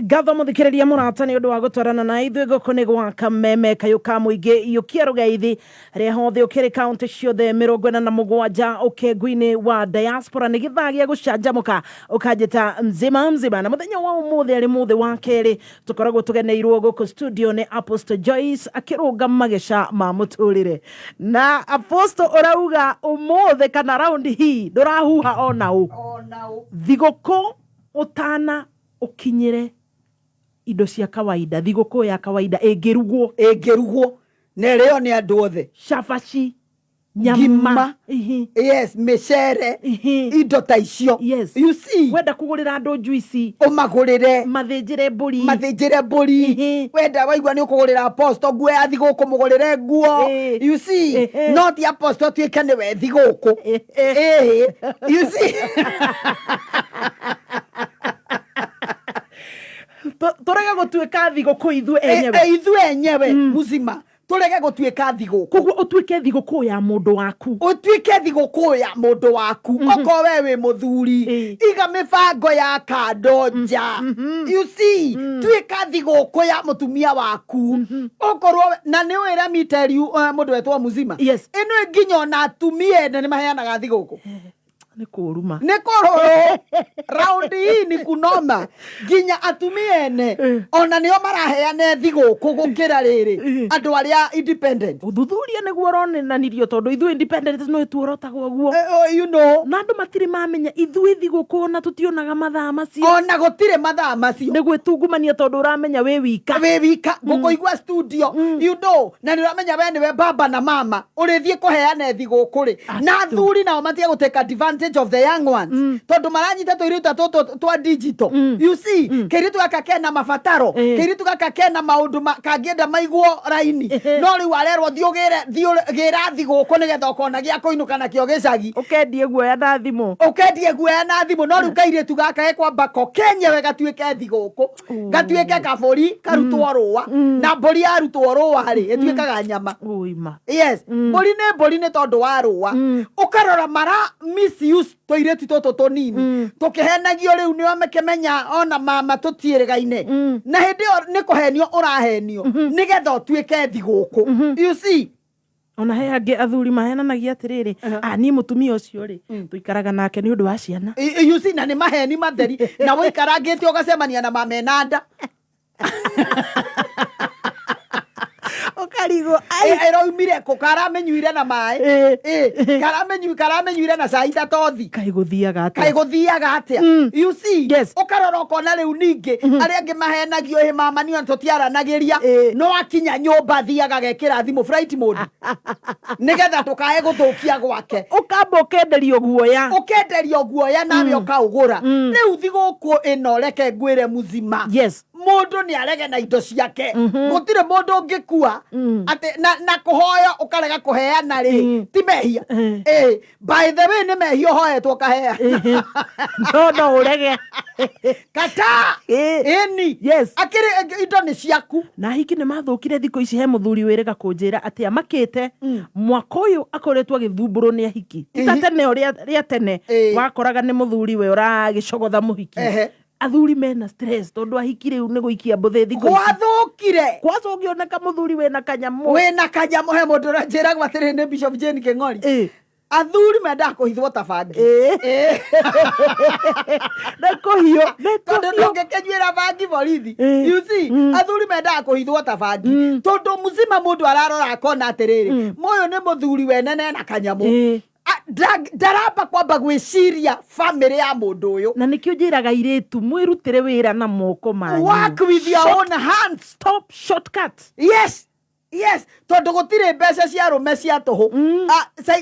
[SPEAKER 3] Gatho muthikiriria murata ni undu wa gutwarana na ithuĩ gũkũ nĩ gwa kameme kayũ ka mũingĩ iyũkia rũgeithi rĩa hothe ũkĩrĩ kaunti ciothe 47 ũkengu-inĩ wa diaspora nĩ gĩthaa gĩa gũcanjamũka ũkanjĩta mzima na mũthenya wa ũmũthĩ arĩ mũthĩ wa kerĩ tũkoragwo tũgeneirwo gũkũ studio nĩ Apostle Joyce akĩrũnga mageca ma mũtũrĩre na Apostle ũrauga ũmũthĩ kana raundi hii ndũrahuha ona ũ thigũkũ ũtana ũkinyĩre indo cia kawaida thigũkũ ya kawaida ĩngĩrugwo
[SPEAKER 1] nereo nĩ andũ othe
[SPEAKER 3] shafashi nyama
[SPEAKER 1] yes mecere indo ta icio
[SPEAKER 3] yes
[SPEAKER 1] you see
[SPEAKER 3] wenda kũgũrĩra andũ juici
[SPEAKER 1] ũmagũrĩre
[SPEAKER 3] mathĩnjĩre mbũri
[SPEAKER 1] wenda waigua nĩ ũkũgũrĩra Apostle nguo ya thigũkũ mũgũrĩre nguo you see not the Apostle tuĩke nĩwe thigũkũ you see
[SPEAKER 3] turege gũtuĩka thigũkũ
[SPEAKER 1] ithuĩ enyewe muzima turege gũtuĩka thigũkũ
[SPEAKER 3] koguo ũtuĩke thigũkũ ya mũndũ waku
[SPEAKER 1] oko we wĩ mũthuri iga mĩbango ya kando nja you see tuĩka thigũkũ ya mũtumia waku okorwo na nĩ wĩra miteri mũndũ wetwo muzima ĩno nginya ona atumia ene nĩ maheanaga thigũkũ
[SPEAKER 3] nĩ kũruma
[SPEAKER 1] raundi hii ni kunoma nginya atumia ene ona nĩo maraheane thigũkũ gũkĩra rĩrĩ andũ arĩa independent
[SPEAKER 3] ũthuthuria nĩguo ũronanirio tondũ ithuĩ independent no tuorotagwo guo
[SPEAKER 1] you know
[SPEAKER 3] na andũ matirĩ mamenya ithuĩ thigũkũ na tutionaga mathaa macio
[SPEAKER 1] ona gũtirĩ mathaa macio
[SPEAKER 3] nĩ gwĩtungumania tondũ ũramenya wĩ wika
[SPEAKER 1] gũkũigua studio you know na nĩ ũramenya we nĩwe baba na mama ũrĩthiĩ kũheane thigũkũ rĩ na athuri nao matige gũteka advantage of the young ones tondu maranyita tũirĩtu twa digital you see kĩirĩtu gaka kena mabataro kĩirĩtu gaka kena maũndũ kangĩenda maigwo raini no rĩu arerwo gĩra thigũkũ nĩgetha ũkona gĩa kũinũka nakĩo gĩcagi
[SPEAKER 3] ũkendie guoya na thimũ
[SPEAKER 1] no rĩu kairĩtu gaka gekwamba kenyewe gatuĩke thigũkũ gatuĩke kabũri karutwo rũa na mbũri yarutwo rũa rĩ ĩtuĩkaga nyama yes mbũri nĩ tondũ wa rũa ũkarora mara misuse tũirĩtu tũtũ tũnini tũkĩhenagio rĩu nĩo makĩmenya ona mama tũtiĩrĩgaine na hĩndĩ ĩyo nĩ kũhenio ũrahenio nĩgetha ũtuĩke thigũkũ you see
[SPEAKER 3] ona he angĩ athuri mahenanagia atĩrĩrĩ niĩ mũtumia ũcio rĩ tũikaraga nake nĩ ũndũ wa ciana
[SPEAKER 1] you see na nĩ maheni matheri na ũikarangĩte ũgacemania na mamenanda Eroimire ko karamenyuire na mai. Karamenyuire na saita tothi.
[SPEAKER 3] Kaiguthiaga
[SPEAKER 1] atia. You see? Yes. Ukarora kona riu ningi ari angi mahenagio he mama ni tutiaranagiria no akinya nyumba thiaga gekira thimu flight mode. Nigetha tukae guthukia gwake.
[SPEAKER 3] Ukamba ukenderio
[SPEAKER 1] guoya nawe ukaugura. Riu thiguku ino reke ngwire muzima.
[SPEAKER 3] Yes.
[SPEAKER 1] Mundu ni arege na indo ciake. Gutire mundu ungikua ate na kuhoya ukarega kuheana ri ti mehia. By the way ni mehia hoetwo kahea.
[SPEAKER 3] No urege
[SPEAKER 1] kata eni.
[SPEAKER 3] Yes.
[SPEAKER 1] Akiri indo ni ciaku
[SPEAKER 3] na hiki ni mathukire thiko ici he muthuri wirega kunjira ati amakite mwaka uyu akoretwo agithumburo ni ahiki titatene uria tene wakoraga ni muthuri we uragicogotha muhiki. Athuri mena stress tondu ahiki riu ni guikia mbuthe thiko ici kwacungioneka muthuri wena kanyamu
[SPEAKER 1] he mundu ranjira gwatiri ni Bishop Jane King'ori. Athuri menda kuhithwo tabangi.
[SPEAKER 3] Nekohio
[SPEAKER 1] tondu ngekenyira bangi borithi. You see? Athuri menda kuhithwo tabangi tondu muzima mundu ararora akona atiriri moyo ni muthuri wenene na kanyamu. Daraba kwamba gwiciria family ya mundu uyu
[SPEAKER 3] na nikio njiraga iritu mwirutire wira na moko manyu.
[SPEAKER 1] Work with your own hands.
[SPEAKER 3] Stop shortcut.
[SPEAKER 1] Yes, tondu gutire mbeca cia arume cia tuhu.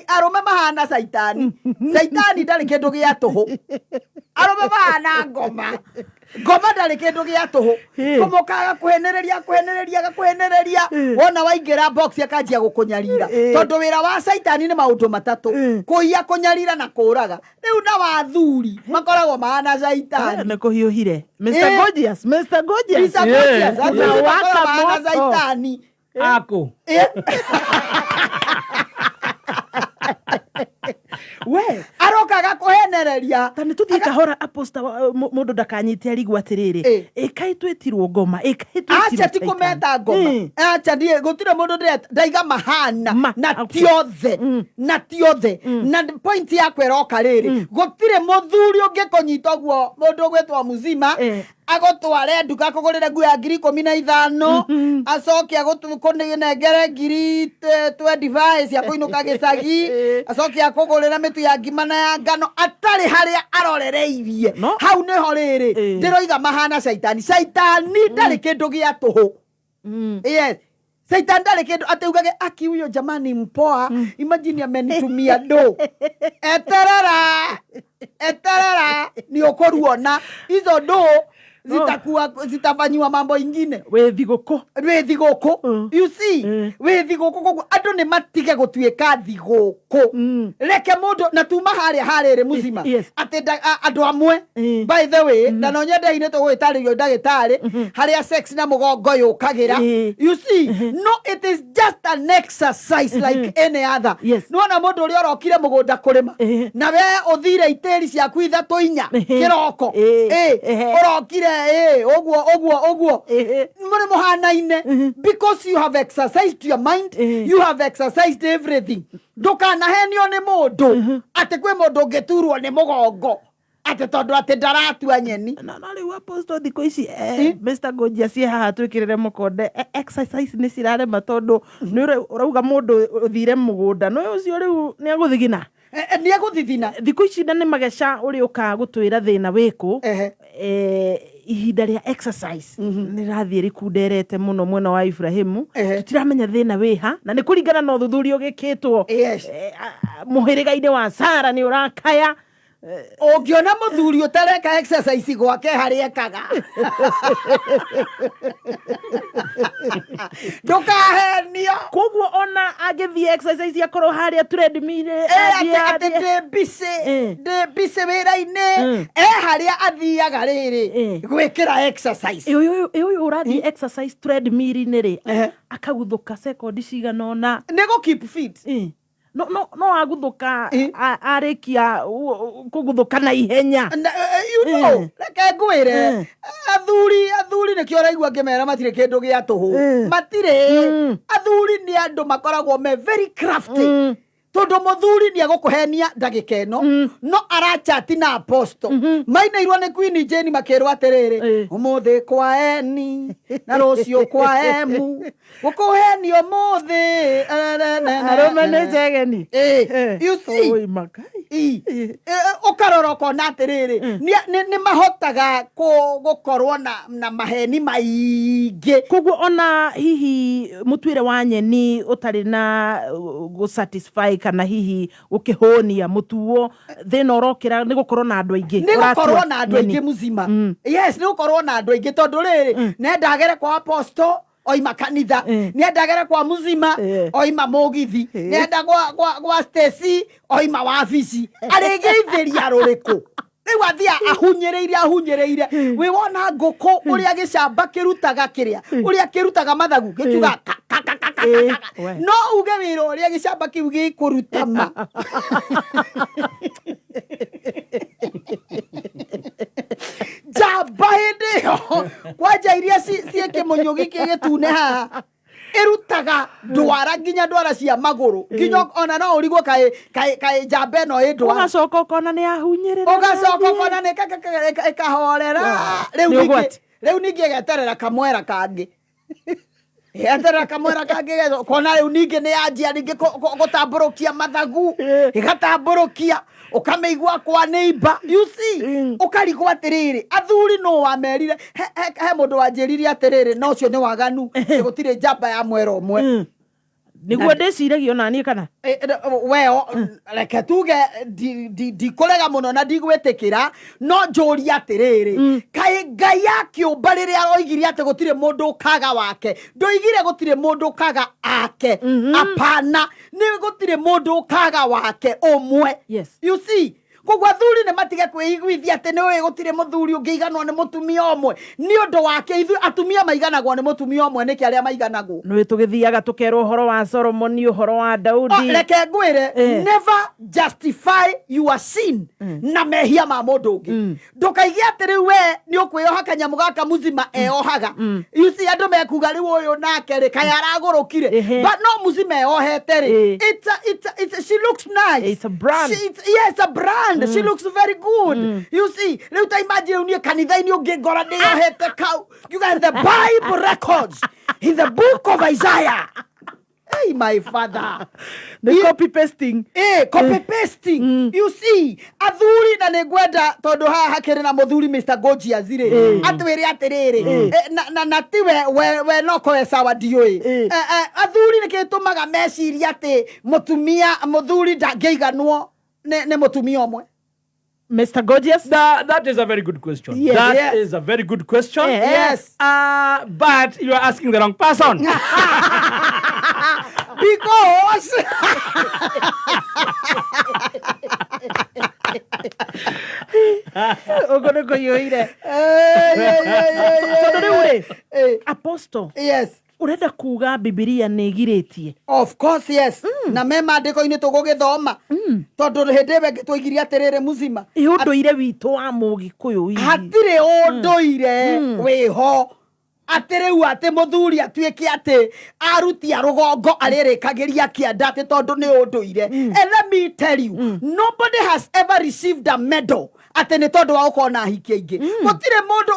[SPEAKER 1] Arume mahana saitani. Saitani ndari kindu gia tuhu. Arume mahana ngoma ndari kindu gia tuhu. Kumukaga kuhenereria wona waingira box akanjia gukunyarira tondu wira wa saitani ni maundu matatu: kuiya, kunyarira na kuraga. Riu na wathuri makoragwo mahana saitani.
[SPEAKER 3] Ne kuhiuhire Mr. Gorgeous
[SPEAKER 1] na waka mahana saitani
[SPEAKER 3] ako we
[SPEAKER 1] arokaga kuhenereria
[SPEAKER 3] tani tuthie kahora aposta mundu ndakanyite arigwa atiriri ikai twetirwo ngoma
[SPEAKER 1] acha ti kumeta ngoma acha die gutire mundu ndaiga mahana na tiothe na point yakwe roka riri gutire muthuri ungikunyita guo mundu gwetwa muzima agotware nduka kugurire nguo ya 15,000 acoke agotukunegere 25 cia kuinuka gicagi acoke akugurira mitu ya ngima ya ngano atari haria arorereirie hau niho riri ndiroiga mahana saitani ndari kindu gia tuhu. Yes, Satan ndari kindu ateugage aki huyo jamani mpoa. Imagine amenitumia do eterera ni okoruona hizo do zitafanywa mambo ingine.
[SPEAKER 3] Wethigoko
[SPEAKER 1] you see? Wethigoko andu ni matige gutuika thigoko. Reke mundu na tuma haria muzima ati andu amwe by the way na no nyende ine to gwitaririo ndagitari haria sex na mugongo yukagira. You see? No, it is just an exercise like any other. No na mundu uri orokire mugunda kurima na we uthire iteri cia kuitha tuinya kiroko orokire ogwo muri muhanaine because you have exercised your mind, you have exercised everything. Ndukanahenio ni mundu ati kwi mundu ngiturwo ni mugongo ati tondu ati ndaratua nyeni
[SPEAKER 3] na riu aposto thiko ici Mr. Gorgeous haha twikirire mukonde exercise ni cirarema tondu ni urauga mundu uthire mugunda no ucio riu ni aguthigina
[SPEAKER 1] ni aguthithina
[SPEAKER 3] thiko ici na ni mageca uri uka gutwira thina wiku ihinda ria exercise ni rathie rikunderete muno mwena wa Ibrahimu tutiramenya thina wiha na ni kuringana na uthuthuria ugikitwo muhiriga-ini wa Sara ni urakaya
[SPEAKER 1] ungiona muthuri utareka exercise gwake hari ekaga ndukahenio
[SPEAKER 3] koguo ona agithie exercise yakoro haria treadmill
[SPEAKER 1] bise wira-ini haria athiaga riri gwikira exercise
[SPEAKER 3] uyu urathie exercise treadmill-ini ri akaguthuka sekondi cigana ona
[SPEAKER 1] nego keep fit
[SPEAKER 3] no aguthuka arikia kuguthuka na ihenya
[SPEAKER 1] you know reke ngwire athuri ni kio raigua ngimera matire kindu gia tuhu matire athuri ni andu makoragwo me very crafty Tondu muthuri ni agukuhenia ndagika eno no arachati na apostle maina irwa ne Queen Jane makero aterere umuthi kwa eni na rucio kwa emu gukuheni umuthi
[SPEAKER 3] aromane jegeni
[SPEAKER 1] you see ukarora kona aterere ni mahotaga gukorwo na maheni maingi
[SPEAKER 3] koguo ona hihi mutwire wa nyeni utari na go satisfy kana hihi ukihonia mutuo thina urokira ni gukorwo na andu aingi
[SPEAKER 1] ni gukorwo na andu aingi muzima yes ni gukorwo na andu aingi tondu riri nendagere kwa apostle oima kanitha nendagere kwa muzima oima mugithi nenda kwa Stacy oima wabici arigeithiria ruriku riu athia ahunyereire we wona nguku uria gicamba kirutaga kiria uria kirutaga mathagu gikiuga no uge wira uria gicamba kiu gikurutama jamba hindi kwanja iria cieke munyo giki gitune haha irutaga ndwara nginya ndwara cia maguru nginya ona no urigwo kai jamba no indwa
[SPEAKER 3] ugacoka kona ni ahunyerera
[SPEAKER 1] ugacoka kona ni kahorera riu ningi geterera kamwera kangi eterera kamwera kangi kona riu ningi ni anjia ningi gutamburukia mathagu igatamburukia ukameigwa kwa neighbor you see ukarigwa atiriri athuri no wamerire he mundu wanjirire atiriri no cio ni waganu gutire jamba ya mwera umwe
[SPEAKER 3] niguo ndiciragio nani kana
[SPEAKER 1] weo reke tuge di kolega muno na ndigwitikira no njuri atiriri kai ngai akiumba riria aroigire ati gutire mundu kaga wake ndoigire gutire mundu kaga ake apana ni gutire mundu kaga wake umwe you see kogwa thuri ne matige kwiguithia ati ni we gutire muthuri ungiiganwa ni mutumia omwe ni undu wake ithu atumia maiganagwo ni mutumia omwe niki aria maiganagwo
[SPEAKER 3] no tugithiaga tukerwo horo wa Solomon horo wa Daudi
[SPEAKER 1] reke ngwire never justify your sin na mehia ma mundu ungi ndukaige ati riu we ni ukwiyoha kanyamu gaka muzima eohaga you see andu mekuga riu uyu nake ri kaya aragurukire but no muzima eohete ri it's she looks nice
[SPEAKER 3] it's a brand
[SPEAKER 1] yes a brand she looks very good you see riu ta imagine unie kanitha-ini ungi ngora niohete kau you got the Bible records in the book of Isaiah. Hey, my father.
[SPEAKER 3] The copy pasting.
[SPEAKER 1] Copy pasting. You see, athuri na negwenda tondu haha kiri na muthuri Mr. Goji azire. Atwiri atiriri. Na tiwe we no ko sawa dioi. Athuri ne kitumaga meciria ati muthuri ndangeiganwo ne mutumia omwe.
[SPEAKER 3] Mr. Gorgeous?
[SPEAKER 2] That is a very good question.
[SPEAKER 3] Yes.
[SPEAKER 2] That is a very good question.
[SPEAKER 1] Yes.
[SPEAKER 2] But you are asking the wrong person.
[SPEAKER 1] Because
[SPEAKER 3] Ogonoko yoire. Apostle.
[SPEAKER 1] Yes.
[SPEAKER 3] Urenda kuga Biblia negiritie?
[SPEAKER 1] Of course yes. Na mema ndiko-ini tugugithoma. Tondu hindiwe ngitwigiria atiriri muzima.
[SPEAKER 3] Unduire witu wa Mugikuyu.
[SPEAKER 1] Hatire unduire wiho. Atiriu ati muthuri atuike ati arutia rugongo aririkagiria kianda ati tondu ni unduire. And let me tell you, nobody has ever received a medal ati ni tondu wa ukona hiki aingi.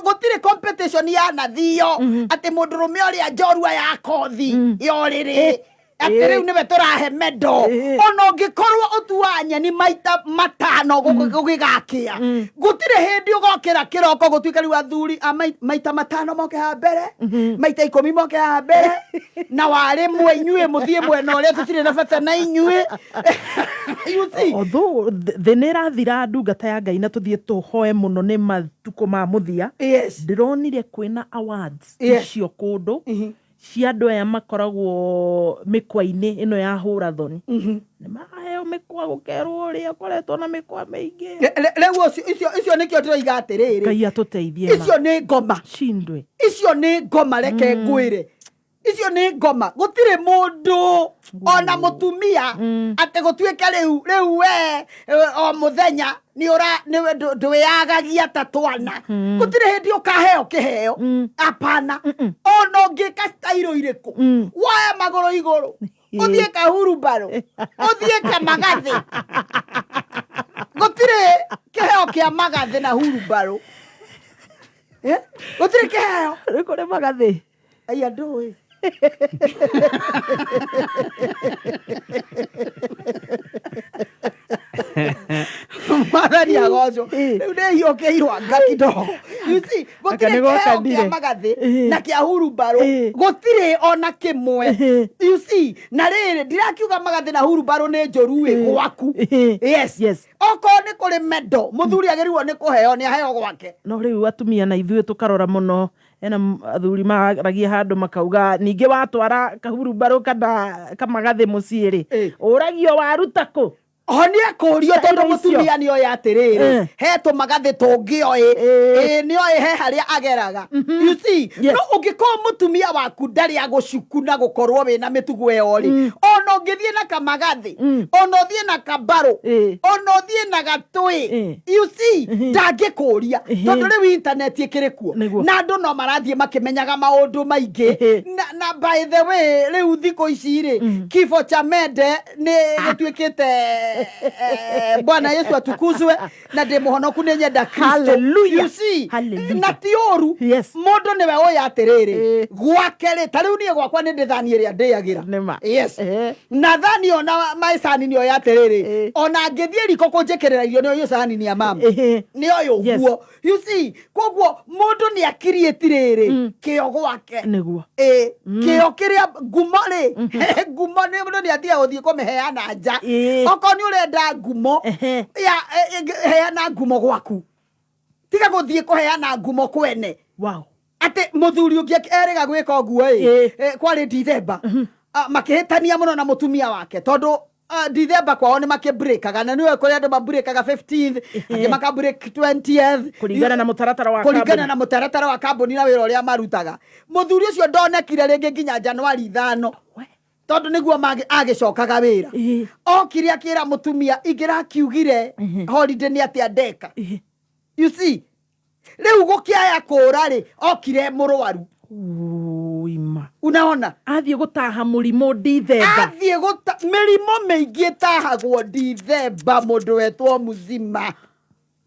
[SPEAKER 1] Gutire competition ya nathio ati mundurume uria njorua ya kothi yoriri atiriu niwe turahe medal ono ngikorwo utuanya ni maita matano gugigakia gutire hindi ugokira kiroko gutuika riu athuri maita matano moke ha mbere maita 10 moke ha mbere na wari mwe inyue muthie mwena uria tutire na bata na inyue you see
[SPEAKER 3] although thenera thira ndungata ya Ngai na tuthie tuhoe muno ni matuko ma muthia ndironire kwina awards icio kundu cia andu aya makoragwo mikwa-ini ino ya hura thoni ni maheo mikwa gukerwo uria koretwo na mikwa maingi
[SPEAKER 1] riu icio nikio ndiroiga atiriri
[SPEAKER 3] Ngai atuteithie
[SPEAKER 1] icio ni ngoma
[SPEAKER 3] cindwe
[SPEAKER 1] icio ni ngoma reke ngwire icio ni ngoma gutire mundu ona mutumia ati gutuike riu we o muthenya ni ndwiyagagia ta twana gutire hindi ukaheo kiheo apana ono ngika style iriku waya maguru iguru Uthie kahuru baro. Uthie kamagathi. Gutire keheo kia magathi na huru baro. Gutire keheo.
[SPEAKER 3] Rikore magathi.
[SPEAKER 1] Aya ndoi. Madhari ya gozo. Ude hiyo ke irwanga kidogo. You see, gutire keheo kia magathi na kia huru baro. Gutire ona kimwe. You see, na riri ndirakiuga magathi na huru baro ne njoruwe gwaku. Yes. Oko ni kuri medo. Muthuri agerirwo ni kuheo ni aheo gwake.
[SPEAKER 3] No riu atumia na ithuĩ tukarora muno ena athuri maragia handu makauga ninge watwara kahuru baro kana kamagathi muciĩ uragio waruta ku
[SPEAKER 1] Oni akurio tondu mutumia ni oya atiriri he tumagathi tungioe ni oe he haria ageraga. You see, no ungikuwa mutumia waku ndari agucuku na gukorwo wina mitugu eyori ona ungithie na kamagathi ona uthie na kabaro ona uthie na gatui. You see, ndangikuria tondu riu internet ikirikuo na andu no marathie makimenyaga maundu maingi na by the way riu thiko ici ri kifo cha mende ni gituikite Bwana Yesu atukuzwe na ndimuhonoku ni nyenda Kristo.
[SPEAKER 3] Hallelujah.
[SPEAKER 1] You see, na tioru mundu niwe oya atiriri gwake ri tariu nie gwakwa ni ndithani ria ndiagira. Yes. Na thani ona maisani ni oya atiriri ona ngithie riko kunjikirira irio ni oyo sani ni ya mama ni oyo guo. You see, koguo mundu ni akirie tiriri kio gwake
[SPEAKER 3] niguo
[SPEAKER 1] kio kiria gumari gumani mundu ni atia uthie kumiheana nja oko ni urenda ngumo ya heana ngumo gwaku tiga guthie kuheana ngumo kwene.
[SPEAKER 3] Wow.
[SPEAKER 1] Ate muthuri ungi eriga gwika oguo kwari December makihitania muno na mutumia wake tondu December kwao ni makibreakaga na niwe kuri andu mabreakaga 15th ati makabreak 20th
[SPEAKER 3] kuringana na mutaratara
[SPEAKER 1] wa kambuni na wira uria marutaga. Muthuri ucio ndonekire ringi nginya January 5 tondu niguo agicokaga wira okire akira mutumia igira kiugire holiday ni atia ndeka. You see, riu gukiaya kura ri okire murwaru
[SPEAKER 3] ima
[SPEAKER 1] unaona
[SPEAKER 3] athie gutaha murimo December
[SPEAKER 1] mirimo meingi tahagwo December mundu wetwo muzima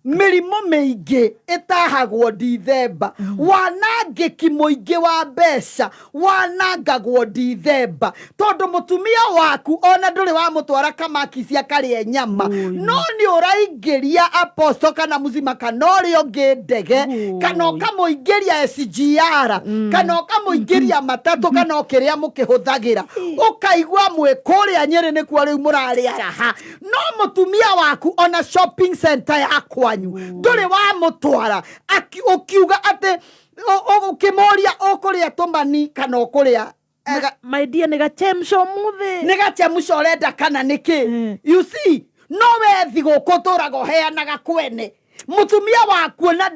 [SPEAKER 1] mirimo meingi itahagwo December wanangiki muingi wa mbeca wanangagwo December tondu mutumia waku ona nduri wa mutwara kamaki cia karie nyama no ni uraingiria aposto kana muzima kana uri ungi ndege kana ukamuingiria SGR kana ukamuingiria matatu kana ukiria mukihuthagira ukaigwa mwe kuria Nyeri ni kwa riu murari araha no mutumia waku ona shopping center yakwa nduri wa mutwara ukiuga ate ukimoria ukuria tumani kana ukuria
[SPEAKER 3] my dear negachemsho muthe
[SPEAKER 1] negachemsho renda kana niki. You see, no wethi gukutorago heanaga kwene mutumia waku na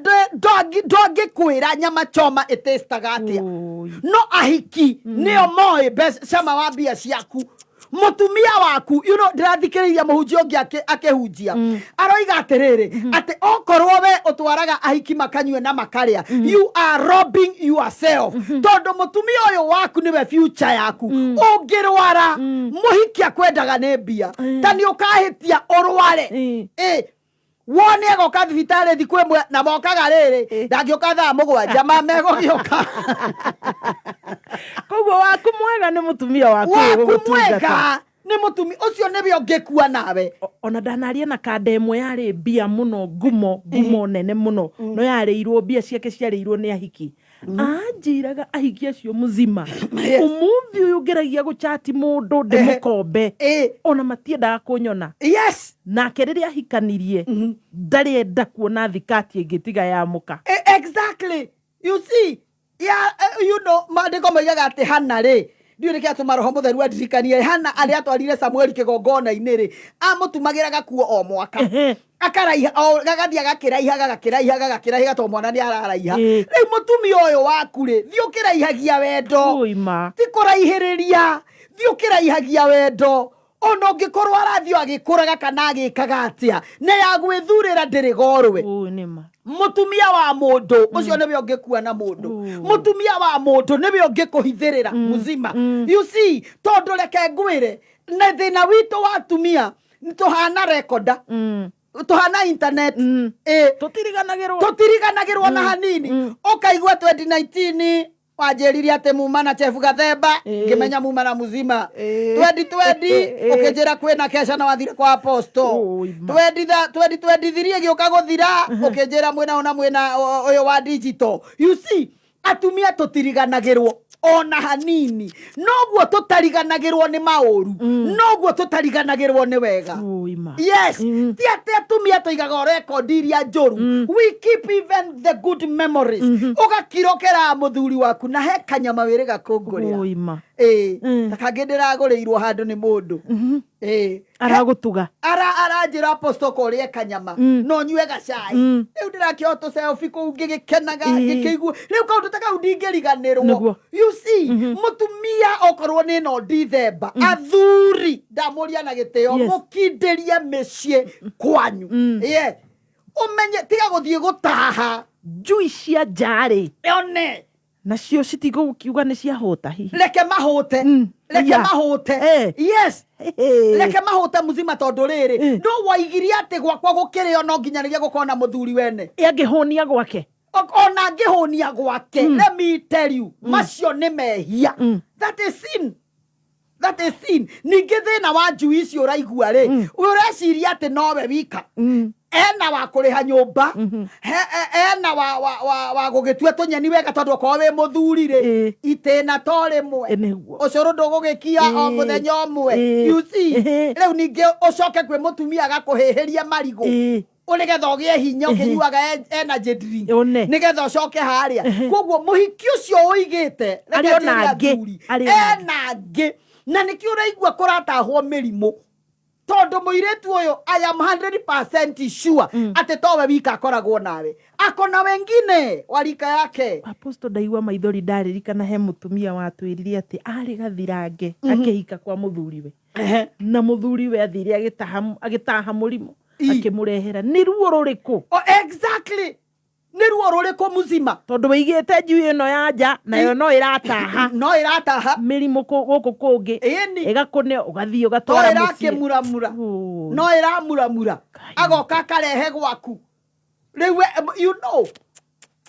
[SPEAKER 1] dogi kwira nyama choma itestaga atia no ahiki nio moe sama wa bia ciaku mutumia waku you know ndirathikiriria muhunjia ungi akehunjia aroiga atiriri ati okorwo we utwaraga ahiki makanywe na makaria you are robbing yourself tondu mutumia uyu waku niwe future yaku ungirwara muhiki akwendaga ne bia tani ukahitia urware wone agoka thibitari thiku imwe na mokaga riri ndangioka thaa mugwanja mamego gioka
[SPEAKER 3] koguo waku mwega ni mutumia waku
[SPEAKER 1] mwega ni mutumi ucio niwe ungikua nawe
[SPEAKER 3] ona ndanaria na kanda imwe yari bia muno ngumo nene muno no yareirwo bia ciake ciareirwo ni ahiki anjiraga ahiki acio muzima umuthi uyu ngeragia guchati mundu ndimukombe ona matiendaga kunyona nake riria ahikanirie ndarienda kuona thikati ingitiga ya muka.
[SPEAKER 1] Exactly. You see, you know mandiko moigaga ati Hana ri ndiuri kia tumaroho mutheru adirikanie Hana ari atwarire Samuel kigongona-ini ri amutumagiraga kuo o mwaka akaraiha gagathia gakiraiha to mwana ni araraiha riu mutumia uyu waku ri thiukiraihagia wendo ti kuraihiriria thiukiraihagia wendo ono ngikorwo arathio agikuraga kana agikaga atia ne yagwithurira ndirigorwe mutumia wa mundu ucio niwe ungikua na mundu mutumia wa mundu niwe ungikuhithirira muzima you see tondu reke ngwire na thina witu wa atumia tuhana rekorda tuhana internet tutiriganagirwo na hanini ukaigua 2019 wajeriria ate mumana chefu gathemba ngimenya mumana muzima 2020 ukejera kwena kesha na wathire kwa aposto 2023 gioka guthira ukejera mwena oyo wa digital you see atumia tutiriganagirwo ona hanini noguo tutariganagirwo ni mauru noguo tutariganagirwo ni wega yes tiate atumia tuigaga record iria njoru we keep even the good memories ugakirokera muthuri waku na he kanyama wiri gakungurira takagindira aguriirwo handu ni mundu
[SPEAKER 3] aragutuga
[SPEAKER 1] aranjira aposto ko rie kanyama no nyue gacai riu ndirakio to selfie ko ngigikenaga ngikigua riu ka tutaka udingeriganirwo you see mutumia okorwo ni no December athuri ndamuria na giteo mukindirie micii kwanyu umenye tiga guthie gutaha
[SPEAKER 3] njui cia njari
[SPEAKER 1] one
[SPEAKER 3] nacio citigo gukiuga ni cia hota hihi
[SPEAKER 1] reke mahute yes reke mahute muzima tondu riri no waigiria ati gwakwa gukirio no nginyaniria gukona muthuri wene
[SPEAKER 3] angihonia gwake
[SPEAKER 1] ona angihonia gwake let me tell you macio ni mehia that is sin ningi thina wa njui icio uraigua ri ureciria ati nowe wika ena wa kuriha nyumba ena wa gugitua tunyeni wega tondu ko we muthuri ri itena tore mwe ucuru ndugugikia o muthenya omwe you see riu ningi ucoke kwe mutumia agakuhihiria marigo unigetha ugie hinya ukinyuaga energy drink nigetha ucoke haria koguo muhiki ucio uigite enangi na nikio uraigua kuratahwo mirimu tondu muiretu uyo I am 100% sure ate towe wika akoragwo nawe akona wengine walika yake
[SPEAKER 3] aposto ndaigua maithori ndaririkana he mutumia watwiririe ati ari gathirange akihika kwa muthuriwe na muthuriwe athire agitaha murimu akimurehera ni ruo ruriku
[SPEAKER 1] exactly ni ruo ruriku muzima
[SPEAKER 3] tondu wigite njui ino ya nja nayo no irataha mirimu guku kungi igakune ugathii ugatwara mucii
[SPEAKER 1] no iramuramura agoka karehe gwaku riu you know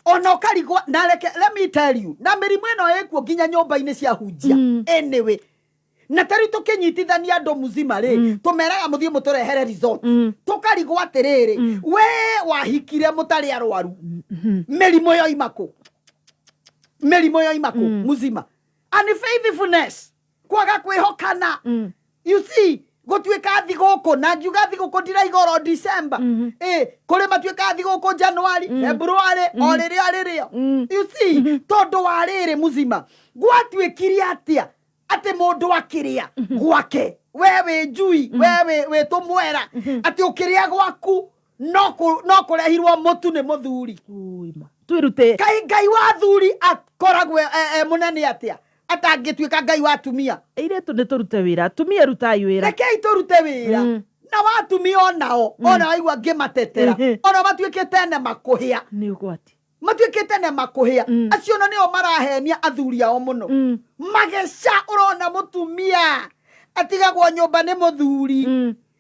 [SPEAKER 1] ono karigwa na let me tell you na mirimu ino ikuo nginya nyumba-ini cia hunjia anyway na tari tukinyitithania andu muzima ri tumeraga muthie muturehere resort tukarigwa atiriri we wahikire mutari arwaru mirimu yo imako muzima unfaithfulness kwaga kwihokana you see gutwika thiguku na njuga thiguku ndiraigoro December kuri matwika thiguku January February oririo you see tondu wariri muzima gwatwikire atia ate mundu akiria gwake wewe njui wewe tumwera ati ukiria gwaku no kurehirwo mutu ni muthuri
[SPEAKER 3] twirute
[SPEAKER 1] ngai wa thuri akoragwe munene atia atangitwika ngai wa atumia
[SPEAKER 3] iretu ni turute wira atumia rutai wira
[SPEAKER 1] rekei turute wira na watumia onao ona waigua ngimatetera ona matwikite ne makuhia
[SPEAKER 3] ni ugwati
[SPEAKER 1] matwikite ne makuhia acio no nio marahenia athuri ao muno mageca urona mutumia atigagwo nyumba ni muthuri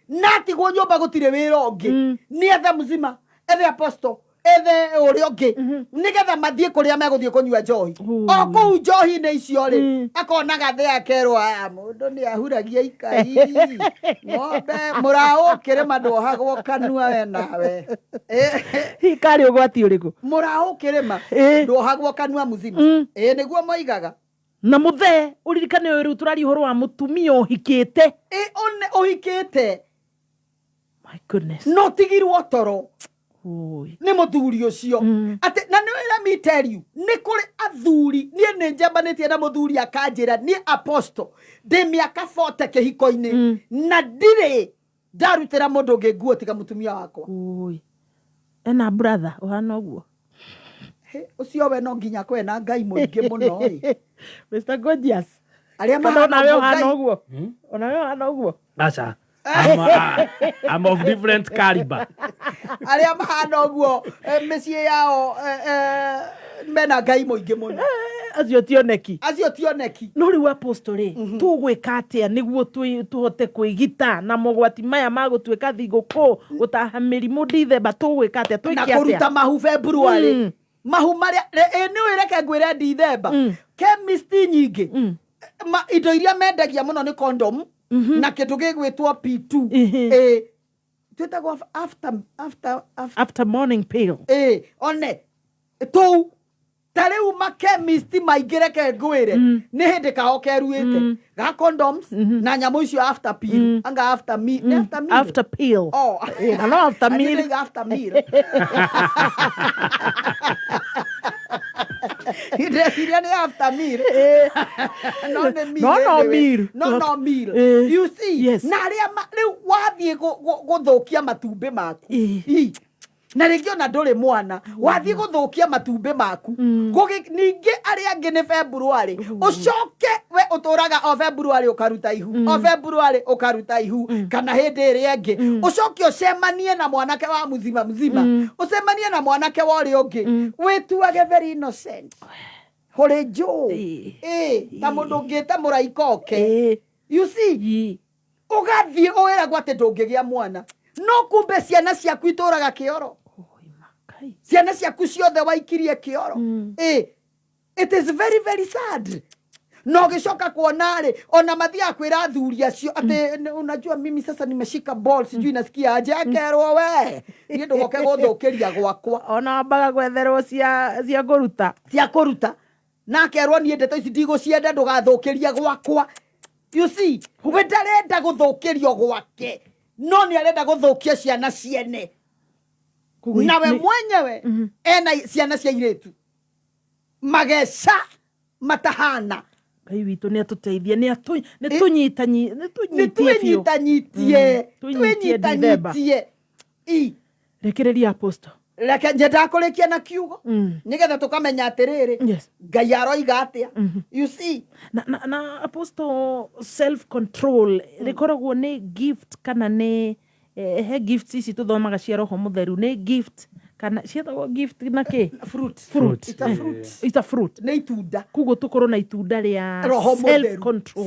[SPEAKER 1] na atigwo nyumba gutire wira ungi ni ethe muzima ethe aposto ethe uri ungi nigetha mathie kuria meguthie kunyua njohi o kuu njohi-ini icio ri akonaga the akerwo aya mundu ni ahuragia ikai ng'ombe murao kirima ndohagwo kanua we nawe
[SPEAKER 3] hikari ugwati uriku
[SPEAKER 1] murao kirima ndohagwo kanua muzima niguo moigaga
[SPEAKER 3] na muthe uririkane uyu turari uhoro wa mutumia uhikite
[SPEAKER 1] uhikite
[SPEAKER 3] my goodness
[SPEAKER 1] no tigirwo toro ni muthuri ucio ati na ni let me tell you ni kuri athuri ni njambanitie na muthuri akanjira ni apostle de miaka 40 kihiko-ini na ndire ndarutira mundu ungi nguo tiga mutumia wakwa
[SPEAKER 3] ena brother uhana uguo
[SPEAKER 1] ucio we no nginya kwena ngai muingi muno
[SPEAKER 3] Mr. Gorgeous
[SPEAKER 1] aria
[SPEAKER 3] mahana uguo ona we uhana uguo
[SPEAKER 2] Acha. I'm of different caliber.
[SPEAKER 1] Aria mahana guo mĩciĩ yao mena ngai mũingĩ mũno.
[SPEAKER 3] Acio tioneki.
[SPEAKER 1] No
[SPEAKER 3] riu apostole tũgwĩka atĩa nĩguo tũhote kwĩgita na mogwati maya ma gũtuĩka thigũkũ gũtaha mĩrimũ Dithemba tũgwĩka atĩa twĩke atĩa?
[SPEAKER 1] Na kũruta mahu February. Mahu marĩa nĩ wĩreke ngwĩre Dithemba. Chemist nyingĩ. Indo iria mendagia mũno nĩ condom na kĩndũ gĩgwĩtwo P2. Twĩtagwo
[SPEAKER 3] after morning pill.
[SPEAKER 1] One tu tareu ma chemist maingĩ reke ngwĩre nĩ hĩndĩ kao keruĩte ga condoms na nyamũ icio after pill anga after meal
[SPEAKER 3] after pill no after meal
[SPEAKER 1] after meal Iria ni after meal. No meal. You see?
[SPEAKER 3] Yes.
[SPEAKER 1] Na riu wathie guthukia matumbe maku. Na rĩngĩ ona ndũrĩ mwana wathiĩ gũthũkia matumbĩ maku ningĩ arĩa angĩ nĩ February ũcoke we ũtũraga o February ũkaruta ihu o February ũkaruta ihu kana hĩndĩ ĩrĩa ĩngĩ ũcoke ũcemanie na mwanake wa muzima ũcemanie na mwanake wa ũrĩa ũngĩ wĩtuage very innocent hũrĩ njũĩ ta mũndũ ũngĩte mũraika oke you see ũgathiĩ ũwĩragwo atĩ ndũngĩgĩa mwana no kumbe ciana ciaku itũraga kĩoro ciana ciaku ciothe waikirie kĩoro it is very very sad no gĩcoka kuona rĩ ona mathia kwĩra athuri acio atĩ unajua mimi sasa nimeshika ball sijui nasikia aje akerwo we niĩ ndũgoke gũthũkĩria gwakwa
[SPEAKER 3] ona mbaga gwetherwo cia kũruta
[SPEAKER 1] na akerwo niĩ ndeto ici ndigũcienda ndũgathũkĩria gwakwa you see we ndarenda gũthũkĩrio gwake no nĩ arenda gũthũkia ciana ciene nawe mwenyewe ena ciana cia iretu mageca matahana
[SPEAKER 3] Ngai witũ nĩ atũteithie nĩ rekereria apostle
[SPEAKER 1] reke njenda kũrĩkia na kiugo nĩgetha tũkamenya atĩrĩrĩ Ngai aroiga atĩa you see
[SPEAKER 3] na apostle self control rĩkoragwo nĩ gift kana nĩ he gifts ici tũthomaga cia roho mũtheru nĩ gift kana cietagwo gift na kĩ fruit it's a fruit
[SPEAKER 1] nĩ itunda
[SPEAKER 3] kuguo tũkorwo na itunda rĩa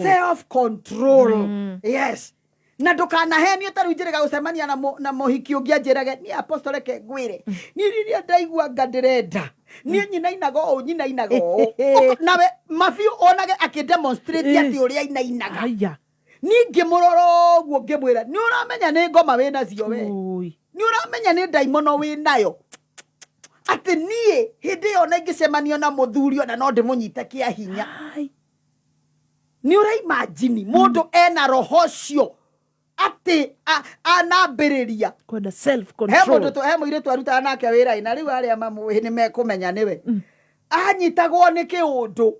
[SPEAKER 1] self control yes na ndũkanahenio ta rĩu njĩrĩga gũcemania na mũhiki ũngĩ anjĩrage niĩ apostole ke ngwĩre niĩ rĩrĩa ndaigua ngandirenda niĩ nyinainaga ũũ nawe mabiũ onage akĩdemonstrate atĩ ũrĩa ainainaga niĩ ngĩmũrora ũguo ngĩmwĩra nĩ ũramenya nĩ ngoma wĩnacio we nĩ ũramenya nĩ ndaimono wĩnayo atĩ niĩ hĩndĩ ĩyo na ingĩcemanio na mũthuri ona no ndĩmũnyite kĩa hinya nĩ ũraimagine mũndũ ena roho cio ati anambĩrĩria
[SPEAKER 3] kwenda self control
[SPEAKER 1] he mũirĩtu arutaga nake wĩra na rĩu arĩa mamũĩ nĩ mekũmenya nĩwe anyitagwo nĩ kĩũndũ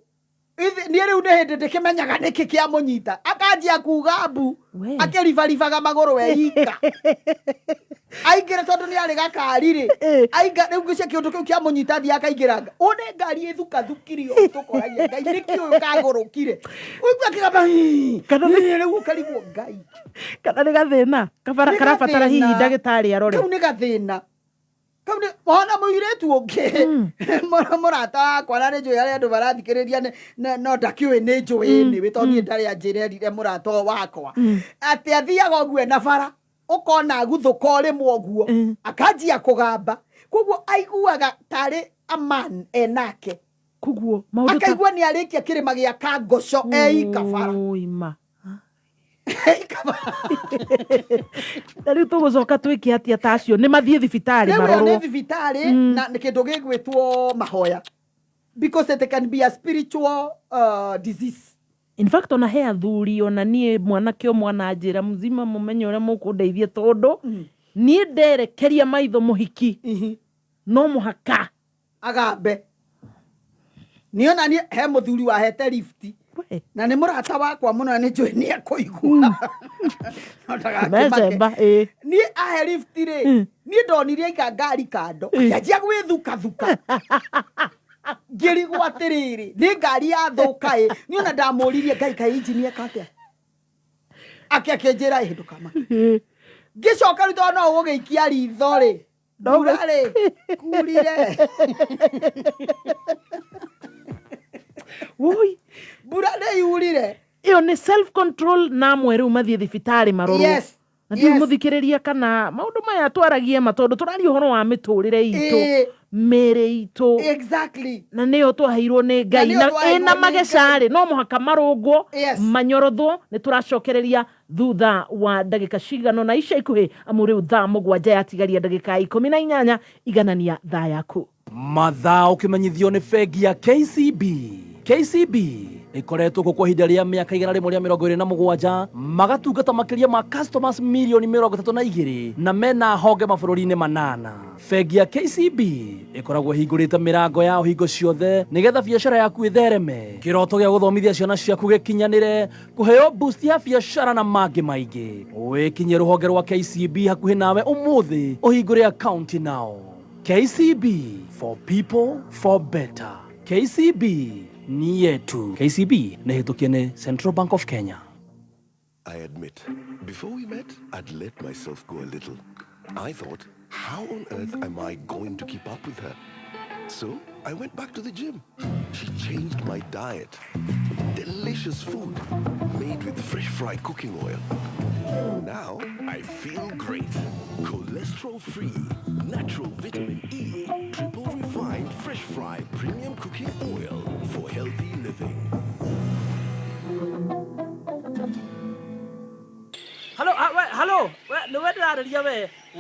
[SPEAKER 1] niĩ rĩu nĩ hĩndĩ ndĩkĩmenyaga nĩkĩ kĩa mũnyita akanjia kuga mbu akĩribaribaga magũrũ weika aingĩre tondũ nĩ arĩ gakari rĩ rĩu gĩcia kĩũndũ kĩu kĩa mũnyita thiĩ akaingĩranga ũnĩ ngari ĩthukathukirio tũkoragia Ngai nĩkĩ ũyũ kagũrũkire ũigua kĩgamba rĩu ũkarigwo Ngai
[SPEAKER 3] kana nĩ gathĩna karabatara hihi ndagĩtarĩ arore
[SPEAKER 1] kau nĩ gathĩna kau nĩ ona mũirĩtu ũngĩ mũrata wakwa na nĩ njũĩ arĩa andũ marathikĩrĩria no ndakĩũĩ nĩ njũĩ nĩwe tondũ niĩ ndarĩ anjĩrerire mũrata wakwa atĩ athiaga ũguo na bara ũkona guthũka ũrĩmwo ũguo akanjia kũgamba koguo aiguaga tarĩ aman enake
[SPEAKER 3] koguo
[SPEAKER 1] akaigua nĩ arĩkia kĩrĩma gĩa Kangoco eika bara
[SPEAKER 3] na rĩu tũgũcoka twĩke atĩa ta acio nĩ mathiĩ thibitarĩ marorwo
[SPEAKER 1] nĩ thibitarĩ na kĩndũ gĩgwĩtwo mahoya because it can be a spiritual disease.
[SPEAKER 3] In fact ona he athuri ona niĩ mwanake mwana njĩra mzima mũmenye ũrĩa mũkũndeithia tondũ niĩ nderekeria maitho mũhiki no mũhaka
[SPEAKER 1] agambe niona ni he mũthuri wahete lift na nĩ mũrata wakwa mũno nĩ njũĩ nĩ akũigua niĩ ahe lift rĩ niĩ ndonirie ngari kando akĩanjia gwĩthukathuka ngĩrigwo atĩrĩrĩ nĩ ngari yathũka niĩ ona ndamũririe Ngai kaĩ injini eka atĩa akĩanjĩra ihinduka maki ngĩcoka rĩu tondũ no ũgĩikia ritho rĩ mbura rĩ kurire
[SPEAKER 3] woi
[SPEAKER 1] mbura nĩ yurire
[SPEAKER 3] iyo ni self control na mweru mathiĩ thibitarĩ marũrũ.
[SPEAKER 1] Yes.
[SPEAKER 3] Na ndiũ mũthikĩrĩria kana maũndũ maya twaragie matondũ tũraria ũhoro wa mĩtũrĩre itũ mĩrĩ itũ.
[SPEAKER 1] Exactly.
[SPEAKER 3] Na nĩyo twaheirwo nĩ Ngai na ĩna magecarĩ no mũhaka marũngwo manyorothwo. Nĩ tũracokereria thutha wa ndagĩka cigano na ica ikuhĩ amu rĩu thaa mũgwanja yatigaria ndagĩka 18 iganania thaa yaku.
[SPEAKER 17] Mathaa ũkĩmenyithio nĩ bengi ya KCB. KCB ikoretwo kwa ihinda rĩa mĩaka 127 magatungata makĩria ma customers milioni 32 na mena honge mabũrũri-inĩ 8. Bengi ya KCB ikoragwo hingũrĩte mĩrango ya hingo ciothe nĩgetha biacara yaku ĩthereme. Kĩroto gĩa gũthomithia ciana ciaku gĩkinyanĩre, kũheo boost ya biacara na mangĩ maingĩ. Wĩkinyie rũhonge rwa KCB hakuhĩ nawe ũmũthĩ ũhingũre account nao. KCB, for people, for better. KCB ni yetu. KCB ni hitukie ni Central Bank of Kenya.
[SPEAKER 21] I admit, before we met, I'd let myself go a little. I thought, how on earth am I going to keep up with her? So I went back to the gym. She changed my diet. Delicious food made with fresh fry cooking oil. Now I feel great. Cholesterol-free, natural vitamin E, triple refined fresh fry premium cooking oil for healthy living.
[SPEAKER 17] Hello, no we ndĩrarĩria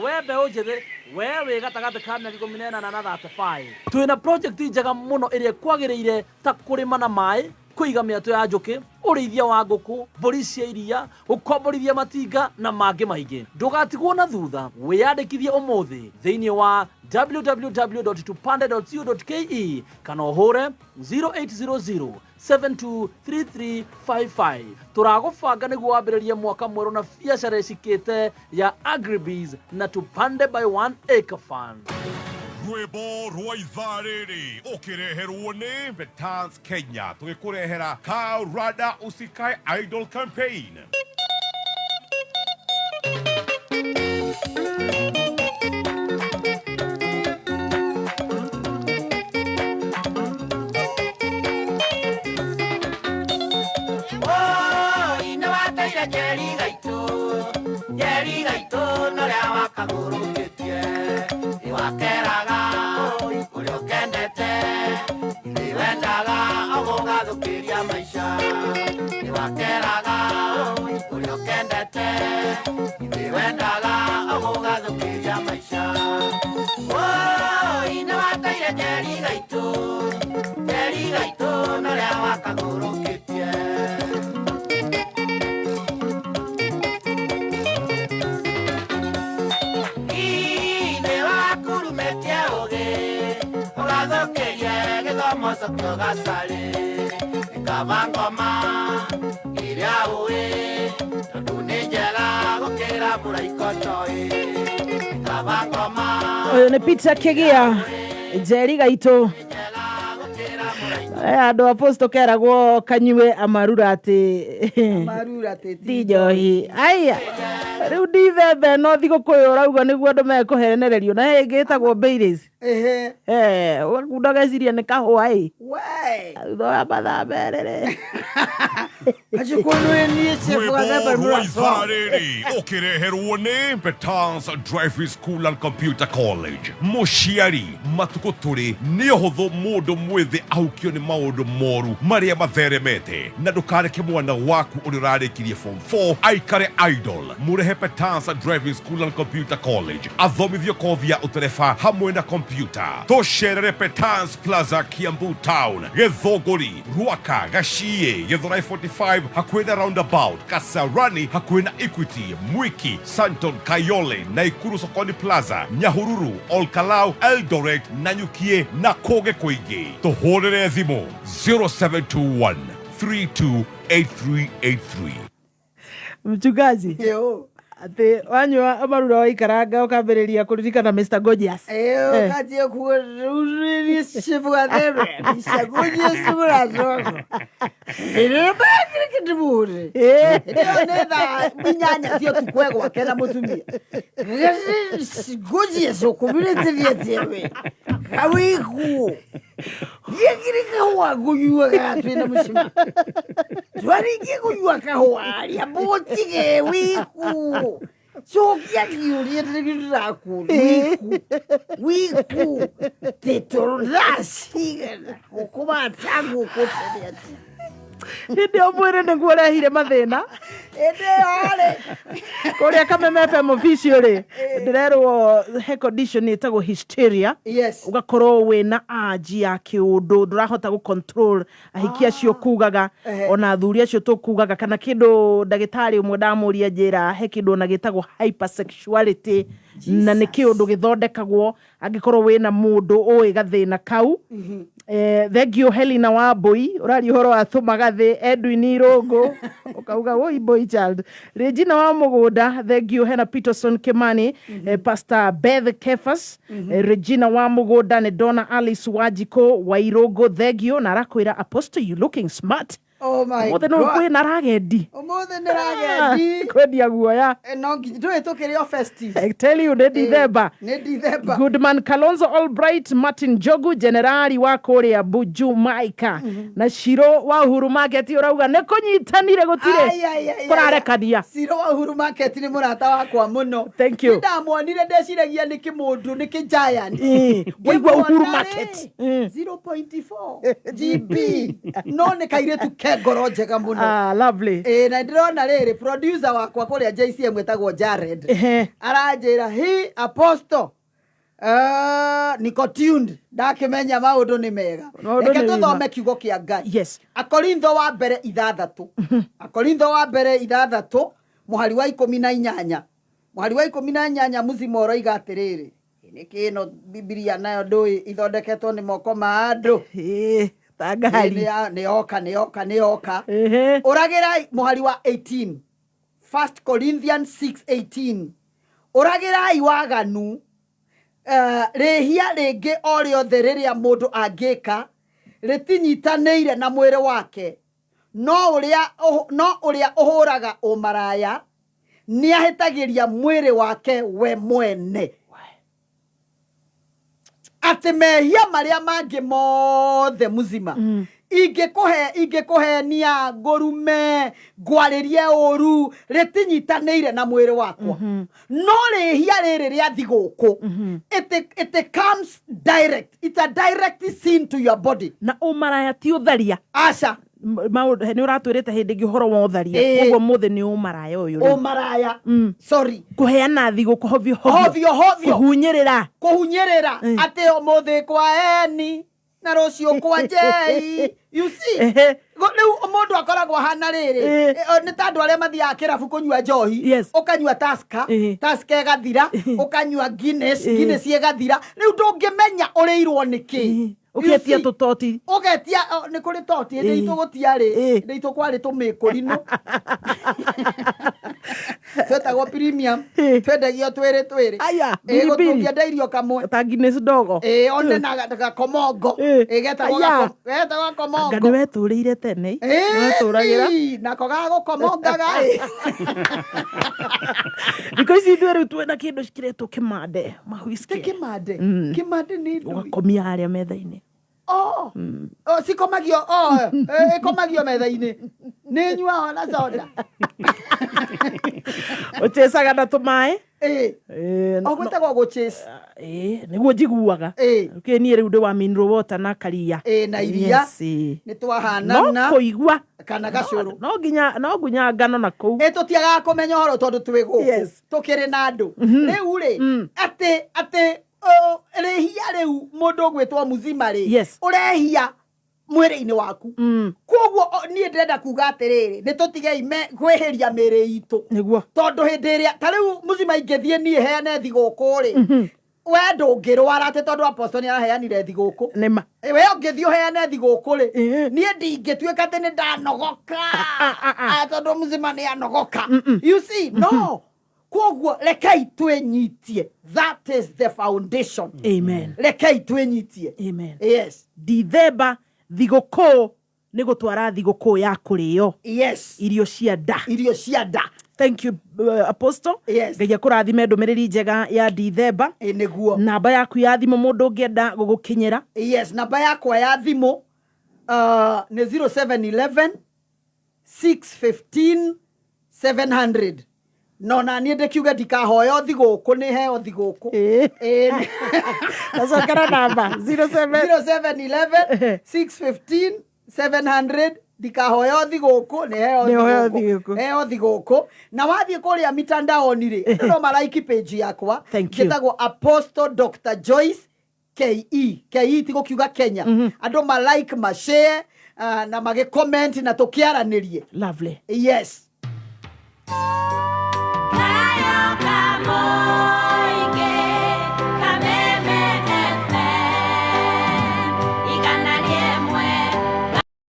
[SPEAKER 17] we mbeũ njĩthĩ we wĩ gatagatĩ ka mĩaka 18 na 35. Twĩna project njega mũno ĩrĩa kwagĩrĩire ta kũrĩma na maĩ, kũiga mĩatũ ya njũkĩ, ũrĩithia wa ngũkũ, mbũri cia iria, gũkomborithia matinga na mangĩ maingĩ. Ndũgatigwo na thutha, wĩyandĩkithie ũmũthĩ thĩinĩ wa www.tupande.co.ke kana ũhũre 0800 723355. Tũragũbanga nĩguo wambĩrĩrie mwaka mwerũ na biacara ĩcikĩte ya Agribees na Tupande by 1 Acre Fund.
[SPEAKER 4] Rwĩmbo rwa ithaa rĩrĩ ũkĩreherwo nĩ Betans Kenya, tũgĩkũrehera Kaurada Usikae Idol Campaign.
[SPEAKER 3] Oyo nĩ Peter Kĩgĩa Njeri gaitũ. Andũ aposto keragwo kanyue amarura atĩ ti njohi. Aya rĩu ndithembe no thigũkũ ũrauga nĩguo andũ mekũhenererio na ĩngĩtagwo Baileys. Ndageciria nĩ kahũa thutha wa mathaa merĩ.
[SPEAKER 4] Rwĩmbo rwa ithaa rĩrĩ ũkĩreherwo nĩ Betans Driving School and Computer College. Mũciari matukũ tũrĩ nĩ ũhũthũ mũndũ mwĩthĩ ahukio nĩ maũndũ moru marĩa matheremete, na ndũkareke mwana waku ũrĩa ũrarĩkirie form 4 aikare idol. Mũrehe Betans Driving School and Computer College athomithio kothi ya ũtereba hamwe na kompyuta. Tũcerere Betans Plaza, Kiambu Town, Gĩthũngũri, Ruaka, Gaciĩ, Gĩthũrai 45 hakuhĩ na roundabout, Kasarani hakuhĩ na Equity, Mwiki, Santon, Kayole, Naikuru Sokoni Plaza, Nyahururu, Olkalau, Eldoret, Nanyukie na kũngĩ kũingĩ. Tũhũrĩre thimũ 0721 328383.
[SPEAKER 3] Mchungaji, ate wanywa amarura wa ikaranga ukambiriria kuririkana Mr. Gorgeous
[SPEAKER 1] kaje kururia shibwa debe Mr. Gorgeous burazo ireba kirikidibure neda binyanya sio tukwegwa kena mutumia Gorgeous okubiretirie tebe kawiku yekirika wa guyuwa gatwina mushima twariki guyuwa kahwari abotige wiku chokia kiuria tregiraku wiku tetorashigana okuba tangu koteria
[SPEAKER 3] ndio mwere niguo rehire mathina
[SPEAKER 1] ole
[SPEAKER 3] kuria Kameme FM officially ndirerwo he condition itagwo hysteria ugakorwo wina aji ya kiundu ndurahota gu control ahiki acio kugaga ona athuri acio tukugaga kana kindu ndagitari umwe ndamuria njira he kindu na gitagwo hypersexuality na ni kiundu githondekagwo angikorwo wina mundu oi gathina kau thengio Helena wa Boy urari horo athumaga thi Edwin Irogo ukauga woi boy child Regina wa Mugunda thengio hena Peterson Kimani Pastor Beth Kefas Regina wa Mugunda ne Donna Alice Wajiko wa Irogo thengio na rakwira Apostle you looking smart.
[SPEAKER 1] Oh my God.
[SPEAKER 3] No kwe naragendi.
[SPEAKER 1] Omothe naragendi.
[SPEAKER 3] Kwedia guoya.
[SPEAKER 1] No ngindo etukiri festive.
[SPEAKER 3] I tell you ne December.
[SPEAKER 1] Ne December.
[SPEAKER 3] Goodman Kalonzo Albright Martin Jogu generali wa Korea Buju Maika na Shiro wa Uhuru Market urauga ne kunyitanire gutire. Kurarekania.
[SPEAKER 1] Shiro wa Uhuru Market ni murata wakwa muno.
[SPEAKER 3] Thank you.
[SPEAKER 1] Ndamwonire ndeciragia ni kimundu ni giant.
[SPEAKER 3] Waigwa Uhuru Market.
[SPEAKER 1] 0.4 GB. No ne kairetu ngoro njega muno.
[SPEAKER 3] Lovely.
[SPEAKER 1] Na ndirona riri producer wakwa kuria JCM etagwo Jared. Aranjira he Apostle niko tuned ndakimenya maundu ni mega. Reke tuthome kiugo kia Ngai.
[SPEAKER 3] Yes.
[SPEAKER 1] Akorintho wa mbere 6. Akorintho wa mbere 6 muhari wa 18. Muhari wa 18 muzima oroiga atiriri. Nikino Biblia nayo ndui ithondeketwo ni moko ma andu.
[SPEAKER 3] Tagari
[SPEAKER 1] Neoka. Uragirai muhari wa 18. 1 Corinthians 6:18. Uragirai waganu rehia ringi oriothe riria mundu angika ritinyitanire na mwire wake no uria uhuraga umaraya ni ahitagiria mwire wake we mwene. Ate mehia maria mangi mothe muzima ingekuhe nia ngorume gwaririe oru retinyitanire na mwiri wakwa no rehia riri ria thiguku it comes direct. It's a direct sin to your body.
[SPEAKER 3] Na umaraya ti utharia
[SPEAKER 1] aca
[SPEAKER 3] ni uratwirite hindi ngihoro wa utharia koguo muthe ni umaraya uyu
[SPEAKER 1] umaraya sorry
[SPEAKER 3] kuheana thiguku hovyo
[SPEAKER 1] kuhunyirira ate omuthe kwa eni na rocio kwa Jei. You see riu mundu akoragwo hana riri ni tandu aria mathia kirabu kunywa njohi ukanywa Tusker egathira ukanywa Guinness egathira riu ndungimenya ureirwo niki
[SPEAKER 3] ugetia tutoti
[SPEAKER 1] ugetia ni kuri toti ndi itugutiari ndi itukwari tumikurino twetagwo premium twendagio twiri
[SPEAKER 3] aya
[SPEAKER 1] gutungia ndairio kamwe
[SPEAKER 3] ta Guinness dogo
[SPEAKER 1] one na komongo getagwo komongo
[SPEAKER 3] ngani weturire tene weturagira
[SPEAKER 1] nako gagukomongaga
[SPEAKER 3] ndiko ici ndweru twena kindu cikiretwo kimande mahuiski
[SPEAKER 1] kimande ni
[SPEAKER 3] ugakomia aria metha-ini
[SPEAKER 1] sikomagio komagio metha-ini ni nyua ona soda
[SPEAKER 3] uchesaga na tumai
[SPEAKER 1] ogwetagwo guchase
[SPEAKER 3] niguo njiguaga ukenie riu ndi wa mineral water na karia
[SPEAKER 1] na iria ni twahanana
[SPEAKER 3] no kuigua
[SPEAKER 1] kana gacuru
[SPEAKER 3] no gunya ngano na kou
[SPEAKER 1] tutiaga kumenya horo tondu twi guku tukiri na andu riu ri ate rehia riu mundu gwitwo muzima ri urehia mwiri-ini waku koguo nie ndenda kuga atiriri ni tutigei kweheria miri itu
[SPEAKER 3] niguo
[SPEAKER 1] tondu hindi ria ta riu muzima ingethie nie heane thiguku ri we ndungirwara ati tondu Apostle ni araheanire thiguku
[SPEAKER 3] nima
[SPEAKER 1] we ungethio heane thiguku ri nie ndingituika ati ni ndanogoka tondu muzima ni anogoka you see no Koguo rekei twenyitie. That is the foundation.
[SPEAKER 3] Amen.
[SPEAKER 1] Rekei twenyitie.
[SPEAKER 3] Amen.
[SPEAKER 1] Yes.
[SPEAKER 3] Dithemba thigũkũ nĩ gũtwara thigũkũ ya kũrĩo.
[SPEAKER 1] Yes.
[SPEAKER 3] Irio cia nda.
[SPEAKER 1] Irio cia nda.
[SPEAKER 3] Thank you, Apostle.
[SPEAKER 1] Yes.
[SPEAKER 3] Ngai akũrathime ndũmĩrĩri njega ya Dithemba.
[SPEAKER 1] Nĩguo.
[SPEAKER 3] Namba yaku ya thimũ mũndũ ũngĩenda gũgũkinyĩra.
[SPEAKER 1] Yes, namba yakwa ya thimũ nĩ 0711 615 700. No na niĩ ndĩkiuge ndikahoyo thigũkũ nĩ heo thigũkũ.
[SPEAKER 3] Nacokera namba
[SPEAKER 1] 0711 615 700. Ndikahoyo thigũkũ nĩ heo thigũkũ. Na wathiĩ kũrĩa mitandaoni rĩ no malaiki page yakwa njĩtagwo Apostle Dr. Joyce KE ti gũkiuga Kenya. Andũ malike, mashare na magĩcomment na tũkĩaranĩrie.
[SPEAKER 3] Lovely.
[SPEAKER 1] Yes.